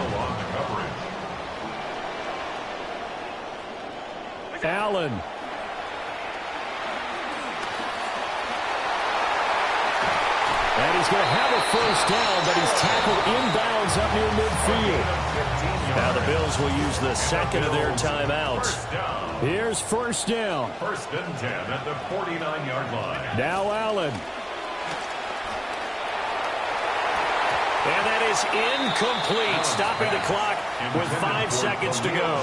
Allen. And he's going to have a 1st down, but he's tackled inbounds up near midfield. Now the Bills will use the 2nd of their timeouts. Here's 1st down. 1st and 10 at the 49-yard line. Now Allen. And that is incomplete, stopping the clock with 5 seconds to go.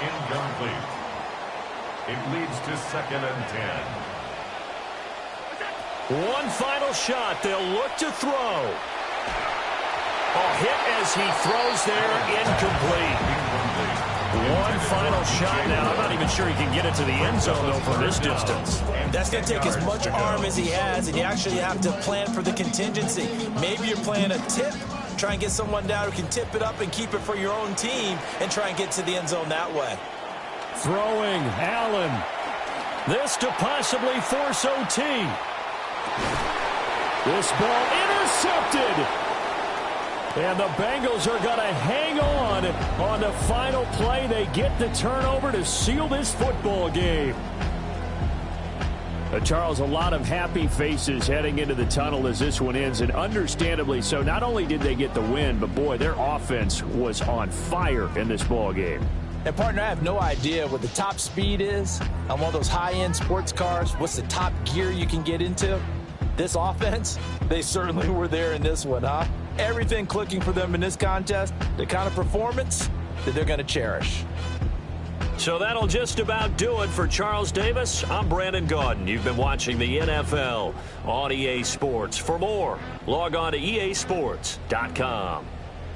Incomplete. It leads to 2nd and 10. One final shot. They'll look to throw. A hit as he throws there, incomplete. One final shot now. I'm not even sure he can get it to the end zone, though, from this distance. That's going to take as much arm as he has, and you actually have to plan for the contingency. Maybe you're playing a tip, try and get someone down who can tip it up and keep it for your own team and try and get to the end zone that way. Throwing, Allen. This to possibly force OT. This ball intercepted. And the Bengals are going to hang on the final play. They get the turnover to seal this football game. Charles, a lot of happy faces heading into the tunnel as this one ends, and understandably so. Not only did they get the win, but, boy, their offense was on fire in this ball game. And, partner, I have no idea what the top speed is on one of those high-end sports cars. What's the top gear you can get into? This offense, they certainly were there in this one, huh? everything clicking for them in this contest, the kind of performance that they're going to cherish. So that'll just about do it for Charles Davis. I'm Brandon Gaudin. You've been watching the NFL on EA Sports. For more, log on to easports.com.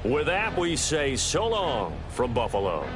With that, we say so long from Buffalo.